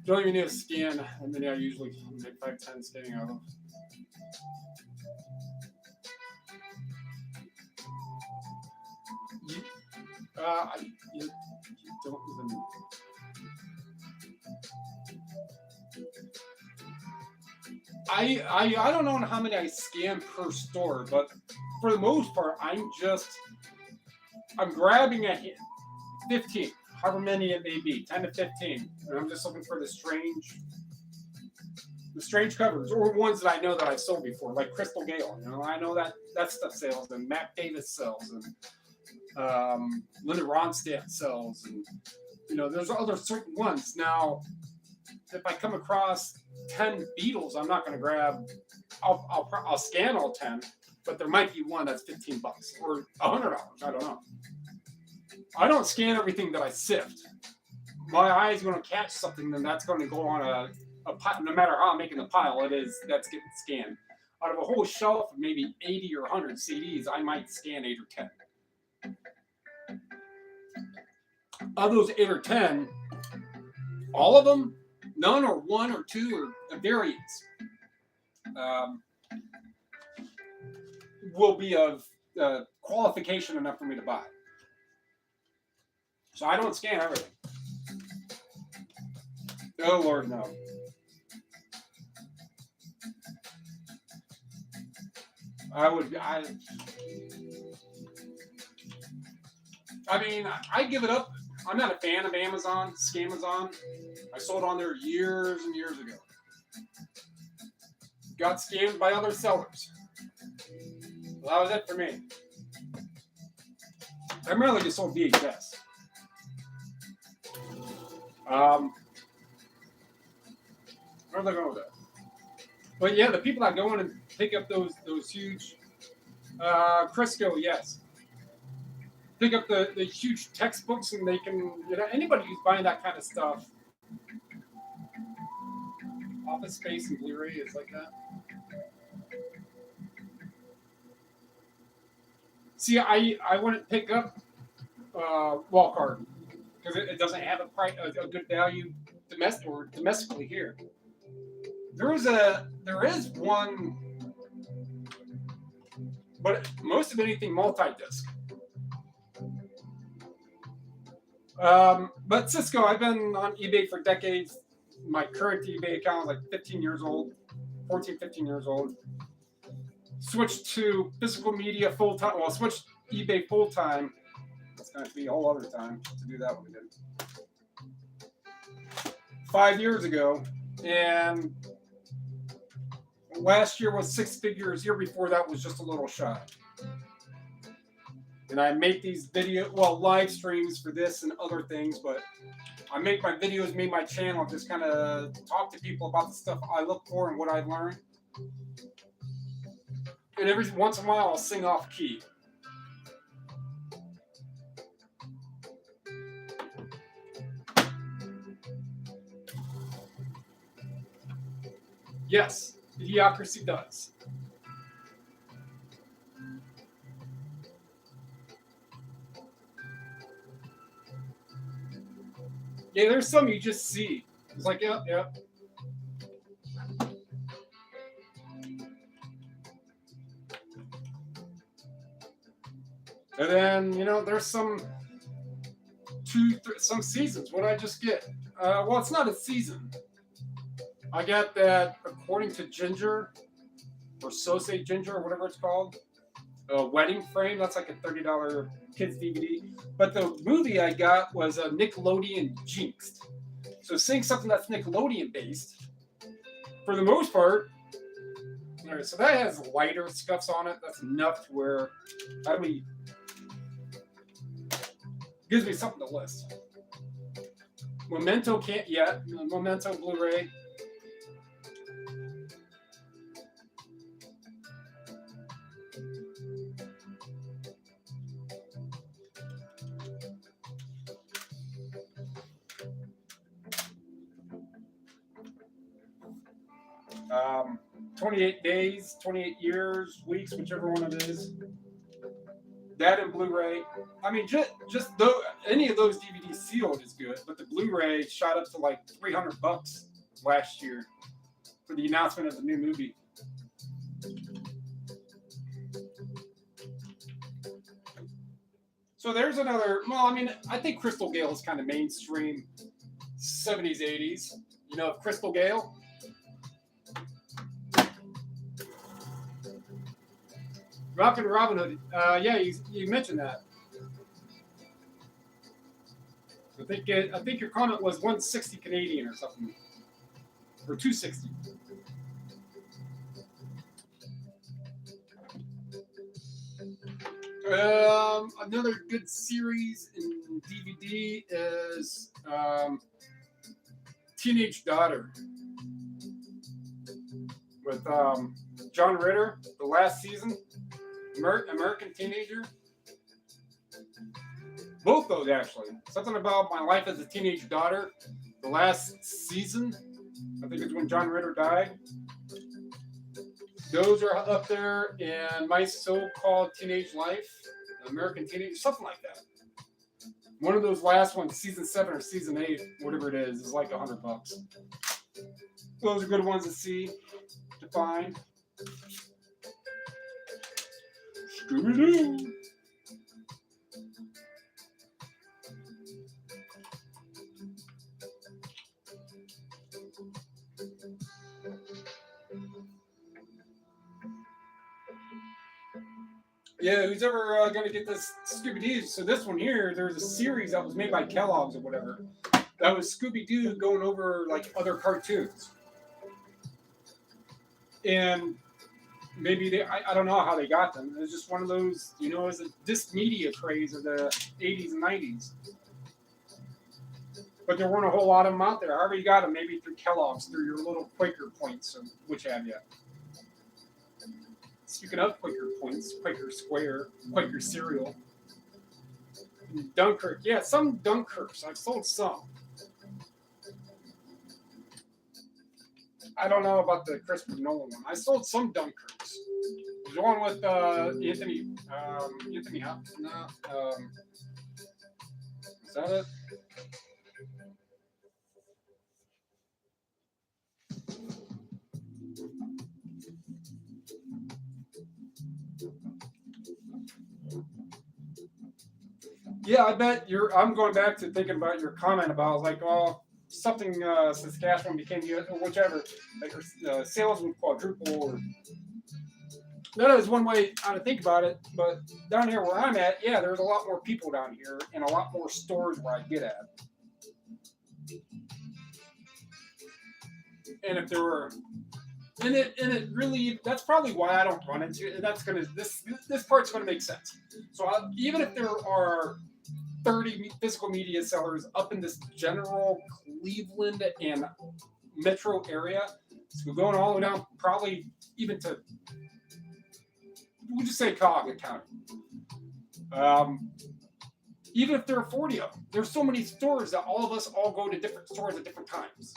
Don't even need a scan. And then I usually make 5-10 scanning out of. You don't even. I don't know how many I scan per store, but for the most part, I'm grabbing a 15, however many it may be, 10 to 15, and I'm just looking for the strange covers or ones that I know that I've sold before, like Crystal Gale. You know, I know that stuff sells, and Matt Davis sells, and Linda Ronstadt sells, and there's other certain ones. Now, if I come across 10 Beatles, I'm not going to grab. I'll scan all 10, but there might be one that's $15 or $100. I don't know. I don't scan everything that I sift. My eye is going to catch something, then that's going to go on a pile. No matter how I'm making the pile, that's getting scanned. Out of a whole shelf of maybe 80 or 100 CDs, I might scan 8 or 10. Of those 8 or 10, all of them none or one or two or variants will be of qualification enough for me to buy. So I don't scan everything. Oh Lord, no. I mean, I give it up. I'm not a fan of Amazon, Scamazon. I sold on there years and years ago. Got scammed by other sellers. Well, that was it for me. I primarily just sold VHS. Where are they going with that? But yeah, the people that go in and pick up those huge Crisco, yes. Pick up the huge textbooks, and they can, anybody who's buying that kind of stuff. Office Space and Blu-ray is like that. See, I wouldn't pick up wall card because it doesn't have a good value domestically here. There is one, but most of anything multi-disc. But Cisco, I've been on eBay for decades. My current eBay account is like 15 years old, 14, 15 years old. Switched to physical media full time. Well, switched eBay full time. It's going to be a whole other time to do that one again. 5 years ago, and last year was 6 figures. Year before that was just a little shy. And I make these live streams for this and other things, but I make my videos, made my channel, just kind of talk to people about the stuff I look for and what I've learned. And every once in a while, I'll sing off key. Yes, Idiocracy does. Yeah, there's some you just see. It's like, yep. And then, there's some some seasons. What did I just get? Well, it's not a season. I got that, according to Ginger, or Sose Ginger, or whatever it's called, a wedding frame. That's like a $30 kids DVD. But the movie I got was a Nickelodeon Jinxed. So seeing something that's Nickelodeon based, for the most part, so that has lighter scuffs on it. That's enough to where gives me something to list. Memento can't yet. Memento Blu-ray. Um, 28 days, 28 years, weeks, whichever one it is. That and Blu-ray. I mean, just though any of those DVDs sealed is good, but the Blu-ray shot up to like $300 last year for the announcement of the new movie. So there's another. Well, I mean, I think Crystal Gale is kind of mainstream 70s, 80s. Crystal Gale. Rockin' Robin Hood. Yeah, you mentioned that. I think your comment was 160 Canadian or something, or 260. Another good series in DVD is Teenage Daughter with John Ritter, the last season. American Teenager. Both those, actually. Something about my life as a teenage daughter. The last season, I think it's when John Ritter died. Those are up there. And My So-Called Teenage Life, American Teenager, something like that. One of those last ones, season 7 or season 8, whatever it is like $100. Those are good ones to see, to find. Scooby-Doo. Yeah, who's ever going to get this Scooby-Doo? So this one here, there's a series that was made by Kellogg's or whatever. That was Scooby-Doo going over like other cartoons. And maybe I don't know how they got them. It was just one of those, you know, it was a disc media craze of the 80s and 90s. But there weren't a whole lot of them out there. However you got them, maybe through Kellogg's, through your little Quaker points, or which have you. Speaking of Quaker points, Quaker Square, Quaker cereal. Dunkirk. Yeah, some Dunkerks. I've sold some. I don't know about the Christopher Nolan one. I sold some Dunkerks. The one with Anthony Hopkins. No, is that it? Yeah, I bet I'm going back to thinking about your comment about like, oh, something Saskatchewan became or whichever, like sales would quadruple. Or that is one way how to think about it. But down here where I'm at, yeah, there's a lot more people down here and a lot more stores where I get at. And if there were, and it really, that's probably why I don't run into it. That's gonna this part's gonna make sense. So even if there are 30 physical media sellers up in this general Cleveland and metro area, so we're going all the way down, probably even to, we'll just say Cog County. Even if there are 40 of them, there's so many stores that all of us all go to different stores at different times.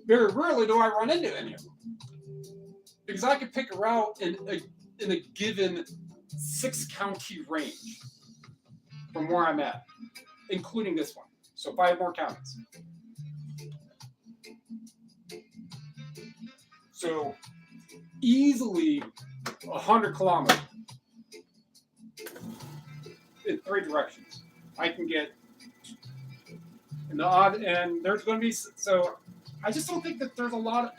Very rarely do I run into any of them, because I could pick a route in a given 6-county range from where I'm at, including this one. So 5 more counties. So easily 100 kilometers in 3 directions. I can get in the odd, and there's going to be, so I just don't think that there are a lot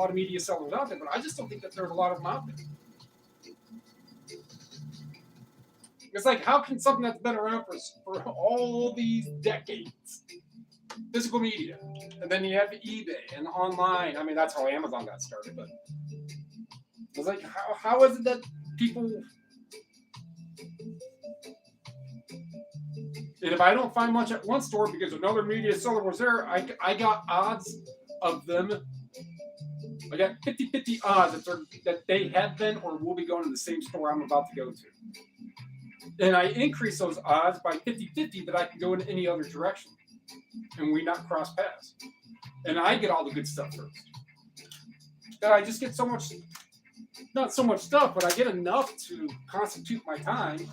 of media sellers out there, but I just don't think that there's a lot of them out there. It's like, how can something that's been around for all these decades, physical media, and then you have eBay and online. I mean, that's how Amazon got started, but it's like, how is it that people, and if I don't find much at one store because another media seller was there, I got odds of them. I got 50-50 odds that they have been or will be going to the same store I'm about to go to. And I increase those odds by 50-50 that I can go in any other direction and we not cross paths. And I get all the good stuff first. That I just get so much, not so much stuff, but I get enough to constitute my time.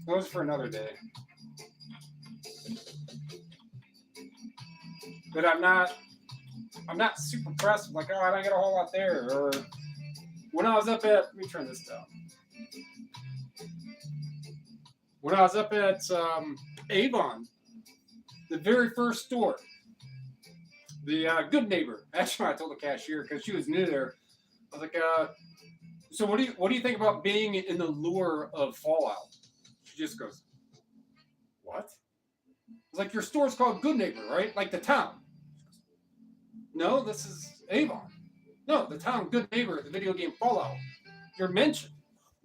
Those for another day. But I'm not super impressed. Like, oh, I don't get a whole lot there. Or when I was up at, let me turn this down. When I was up at Avon, the very first store, the Good Neighbor. Actually, I told the cashier because she was new there. I was like, so what do you think about being in the lure of Fallout? She just goes, what? It's like, your store's called Good Neighbor, right? Like the town. No, this is Avon. No, the town Good Neighbor, the video game Fallout. You're mentioned.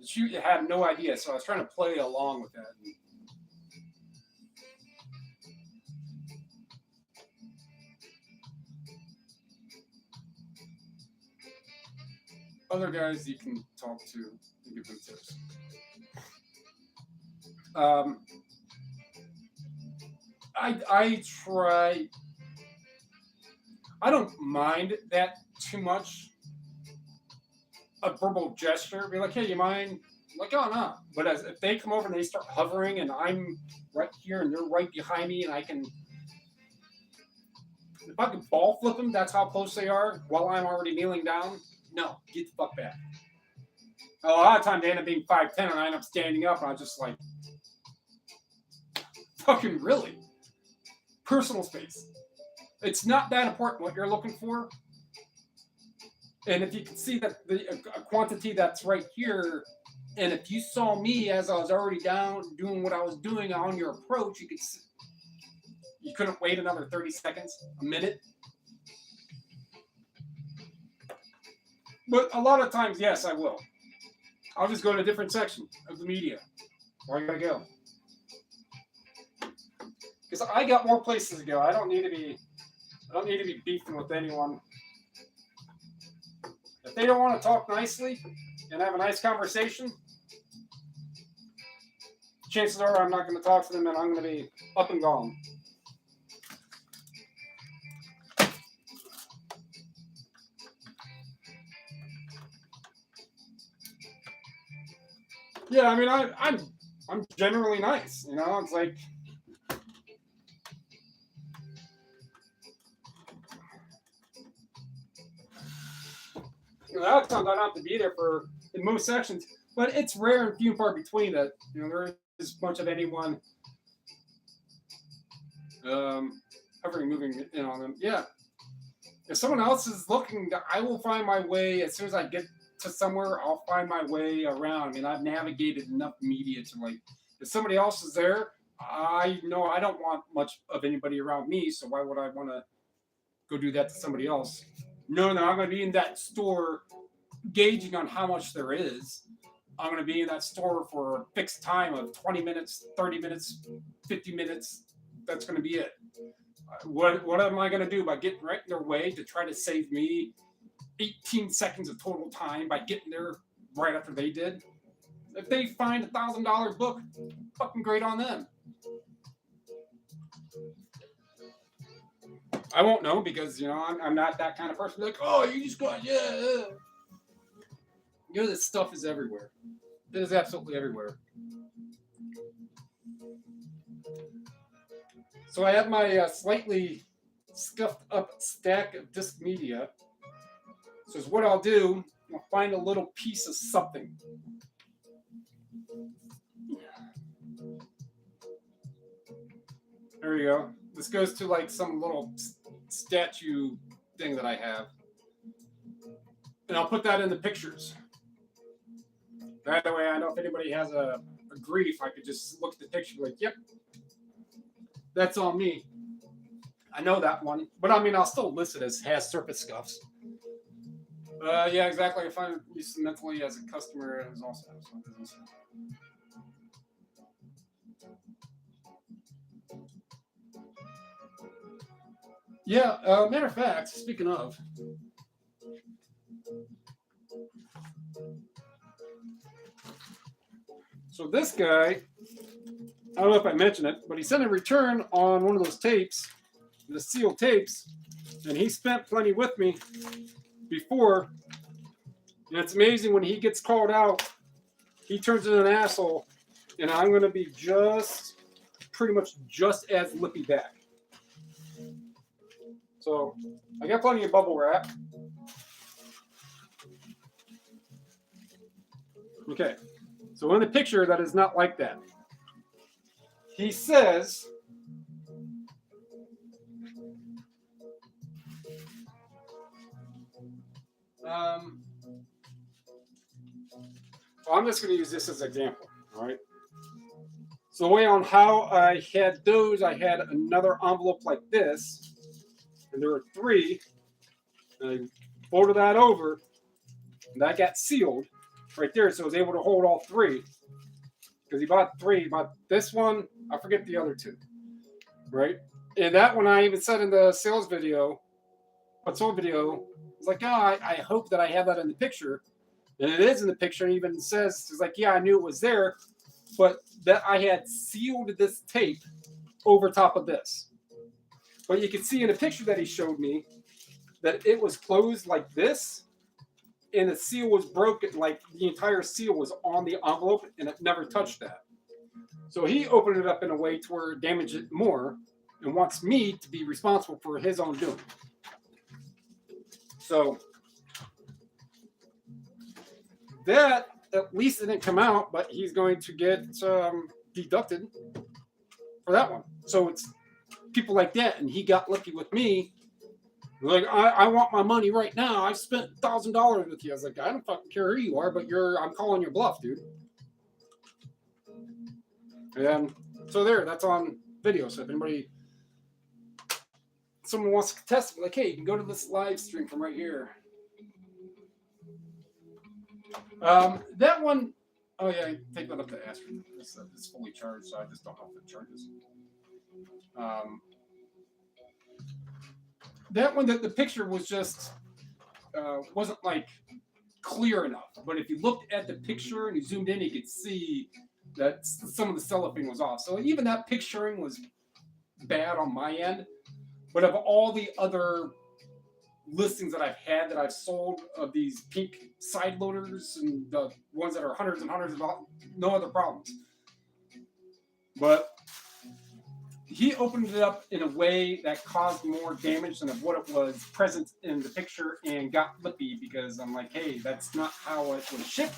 She had no idea, so I was trying to play along with that. Other guys you can talk to and give them tips. I try. I don't mind that too much. A verbal gesture, be like, hey, you mind Like, oh no. But if they come over and they start hovering and I'm right here and they're right behind me and if I can ball flip them, that's how close they are while I'm already kneeling down. No, get the fuck back. A lot of times they end up being 5'10" and I end up standing up and I just like, fucking really? Personal space. It's not that important what you're looking for. And if you can see that a quantity that's right here, and if you saw me as I was already down doing what I was doing on your approach, you could see, you couldn't wait another 30 seconds, a minute. But a lot of times, yes, I will. I'll just go to a different section of the media. Where I gotta go. Because I got more places to go. I don't need to be beefing with anyone. If they don't want to talk nicely and have a nice conversation, chances are I'm not going to talk to them and I'm going to be up and gone. Yeah, I mean, I'm generally nice, you know. It's like, you know, a lot of times I don't have to be there for in most sections, but it's rare and few and far between that, you know, there is much of anyone hovering, moving in on them. Yeah, if someone else is looking, I will find my way as soon as I get to somewhere. I'll find my way around. I mean, I've navigated enough media to like, if somebody else is there, I know I don't want much of anybody around me, so why would I want to go do that to somebody else? No, I'm going to be in that store gauging on how much there is. I'm going to be in that store for a fixed time of 20 minutes, 30 minutes, 50 minutes. That's going to be it. What am I going to do by getting right in their way to try to save me 18 seconds of total time by getting there right after they did? If they find $1,000 book, fucking great on them. I won't know because, you know, I'm not that kind of person. Like, oh, you just got, yeah. You know, this stuff is everywhere. It is absolutely everywhere. So I have my slightly scuffed up stack of disc media. So what I'll do, I'll find a little piece of something. There you go. This goes to like some little statue thing that I have. And I'll put that in the pictures. That way I know if anybody has a grief, I could just look at the picture like, yep, that's on me. I know that one. But I mean, I'll still list it as has surface scuffs. Yeah, exactly. If I'm used mentally as a customer, it is also a business. Yeah, matter of fact, speaking of, so this guy, I don't know if I mentioned it, but he sent a return on one of those tapes, the sealed tapes, and he spent plenty with me before. And it's amazing when he gets called out, he turns into an asshole, and I'm going to be pretty much just as lippy back. So I got plenty of bubble wrap. Okay, so in the picture, that is not like that. He says, well, I'm just going to use this as an example, all right? So the way on how I had those, I had another envelope like this, and there were 3, and I folded that over, and that got sealed right there, so I was able to hold all 3, because he bought 3. He bought this one, I forget the other 2, right? And that one I even said in the sales video, sold video, it's like, oh, I hope that I have that in the picture, and it is in the picture, and even says, it's like, yeah, I knew it was there, but that I had sealed this tape over top of this. But you can see in the picture that he showed me that it was closed like this, and the seal was broken. Like the entire seal was on the envelope, and it never touched that. So he opened it up in a way to where it damaged it more, and wants me to be responsible for his own doing. So that at least it didn't come out, but he's going to get deducted for that one. So it's people like that, and he got lucky with me. Like, I want my money right now. I've spent $1,000 with you. I was like, I don't fucking care who you are, but I'm calling your bluff, dude. And so that's on video. So if someone wants to test it, like, hey, you can go to this live stream from right here. That one, oh yeah, take that up to Astro. It's fully charged, so I just don't know if it charges. That one, the picture was just wasn't like clear enough. But if you looked at the picture and you zoomed in, you could see that some of the cellophane was off. So even that picturing was bad on my end. But of all the other listings that I've had that I've sold of these pink side loaders and the ones that are hundreds and hundreds of dollars, no other problems. But he opened it up in a way that caused more damage than of what it was present in the picture, and got flippy because I'm like, hey, that's not how it was shipped.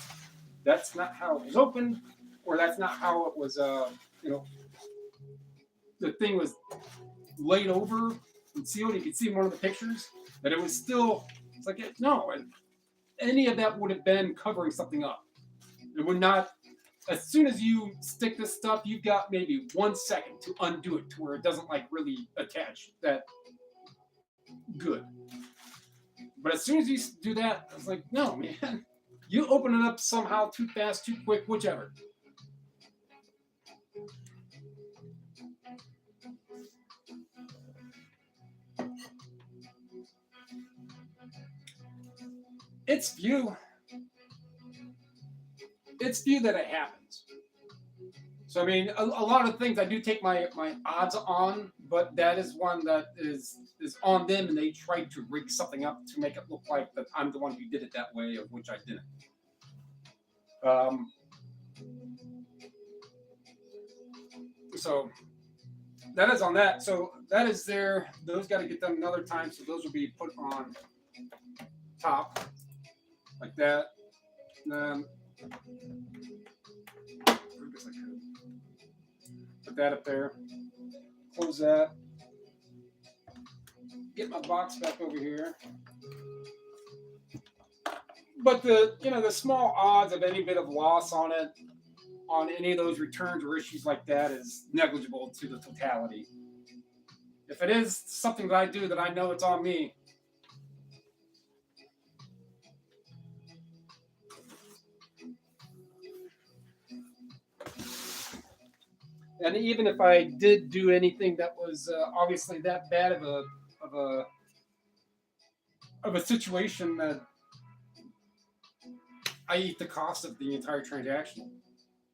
That's not how it was opened, or that's not how it was, the thing was laid over and sealed. You could see in one of the pictures that it was still, it's like, no, any of that would have been covering something up. It would not, as soon as you stick this stuff, you've got maybe 1 second to undo it to where it doesn't like really attach that good. But as soon as you do that, I was like, no, man, you open it up somehow too fast, too quick, whichever. It's few that it happens. So I mean, a lot of things I do take my odds on, but that is one that is on them, and they tried to rig something up to make it look like that I'm the one who did it that way, of which I didn't. So that is on that. So that is there. Those got to get done another time. So those will be put on top like that. And then put that up there. Close that. Get my box back over here. But the small odds of any bit of loss on it, on any of those returns or issues like that, is negligible to the totality. If it is something that I do that I know it's on me, and even if I did do anything that was obviously that bad of a situation, that I eat the cost of the entire transaction.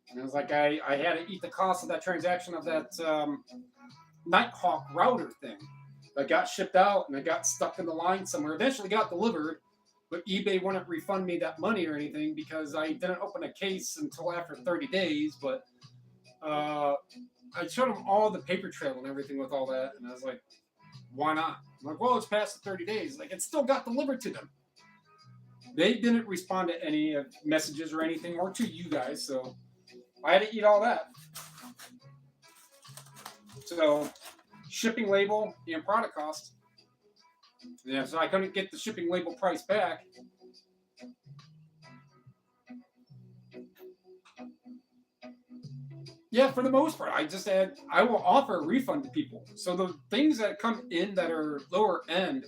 And it was like I had to eat the cost of that transaction of that Nighthawk router thing that got shipped out and it got stuck in the line somewhere. Eventually got delivered, but eBay wouldn't refund me that money or anything because I didn't open a case until after 30 days. But I showed them all the paper trail and everything with all that, and I was like, why not? I'm like, well, it's past the 30 days. Like, it still got delivered to them. They didn't respond to any messages or anything, or to you guys, so I had to eat all that. So, shipping label and product cost. Yeah, so I couldn't get the shipping label price back. Yeah, for the most part, I will offer a refund to people. So the things that come in that are lower end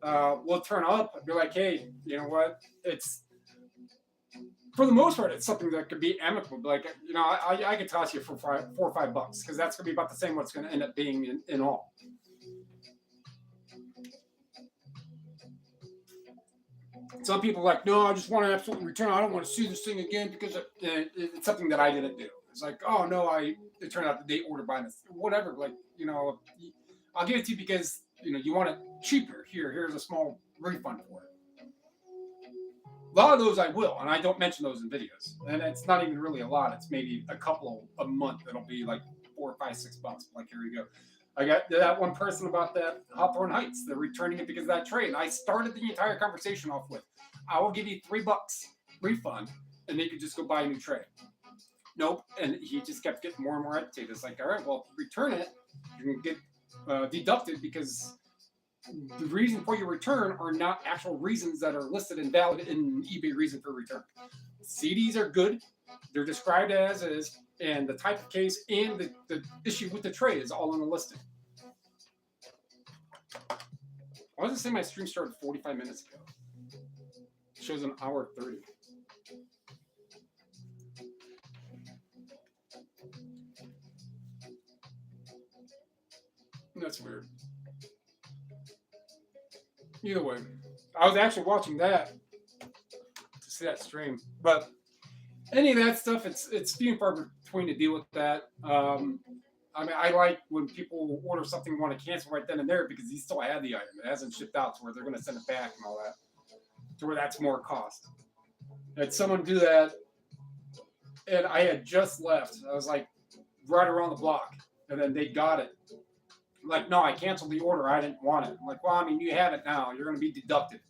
will turn up and be like, hey, you know what? It's, for the most part, it's something that could be amicable. Like, I could toss you for $4 or $5 because that's going to be about the same what it's going to end up being in all. Some people are like, no, I just want to absolutely return. I don't want to see this thing again because it's something that I didn't do. It's like, oh no, it turned out that they ordered by this, whatever. Like, I'll give it to you because you want it cheaper. Here's a small refund for it. lot of those I will, and I don't mention those in videos. And it's not even really a lot. It's maybe a couple a month. It'll be like $4, $5, $6. Like, here we go. I got that one person about that Hawthorne Heights. They're returning it because of that trade. And I started the entire conversation off with, I will give you $3 refund, and they could just go buy a new tray. Nope. And he just kept getting more and more agitated. It's like, all right, well, return it. You can get deducted because the reason for your return are not actual reasons that are listed and valid in eBay reason for return. CDs are good. They're described as is, and the type of case and the issue with the tray is all in the listing. I was going to say my stream started 45 minutes ago. It shows an hour 30. That's weird. Either way, I was actually watching that to see that stream, but any of that stuff, it's few and far between to deal with that. I mean, I like when people order something and want to cancel right then and there because you still have the item. It hasn't shipped out to where they're going to send it back and all that, to where that's more cost. I had someone do that, and I had just left. I was like right around the block, and then they got it. Like, no, I canceled the order. I didn't want it. I'm like, well, I mean, you have it now. You're going to be deducted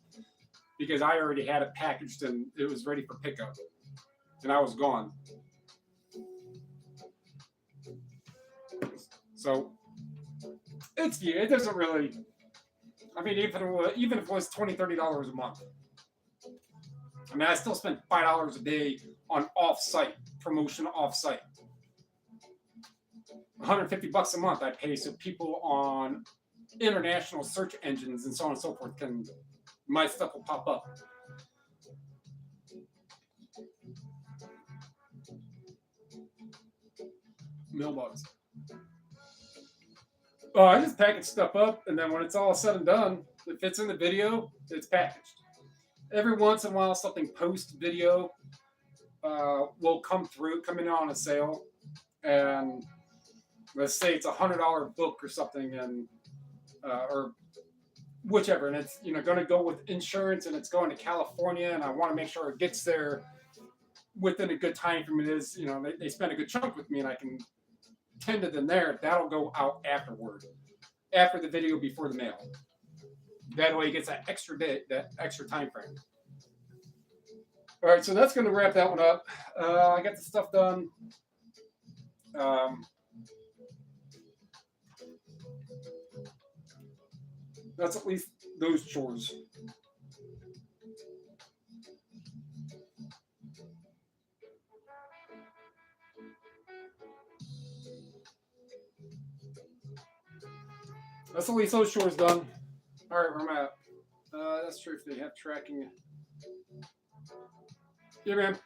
because I already had it packaged and it was ready for pickup. And I was gone. So, it doesn't really, I mean, even if it was $20, $30 a month. I mean, I still spend $5 a day on off-site, promotion off-site. $150 a month I pay so people on international search engines and so on and so forth my stuff will pop up. Mailbox. I just package stuff up, and then when it's all said and done, it fits in the video, it's packaged. Every once in a while, something post-video will come in on a sale, and let's say it's $100 book or something, and or whichever, and it's going to go with insurance, and it's going to California, and I want to make sure it gets there within a good time frame. It is, they spend a good chunk with me, and I can tend to them there. That'll go out afterward, after the video, before the mail. That way, it gets that extra day, that extra time frame. All right, so that's going to wrap that one up. I got the stuff done. That's at least those chores. That's at least those chores done. All right, where am I at? That's true if they have tracking. Yeah, man.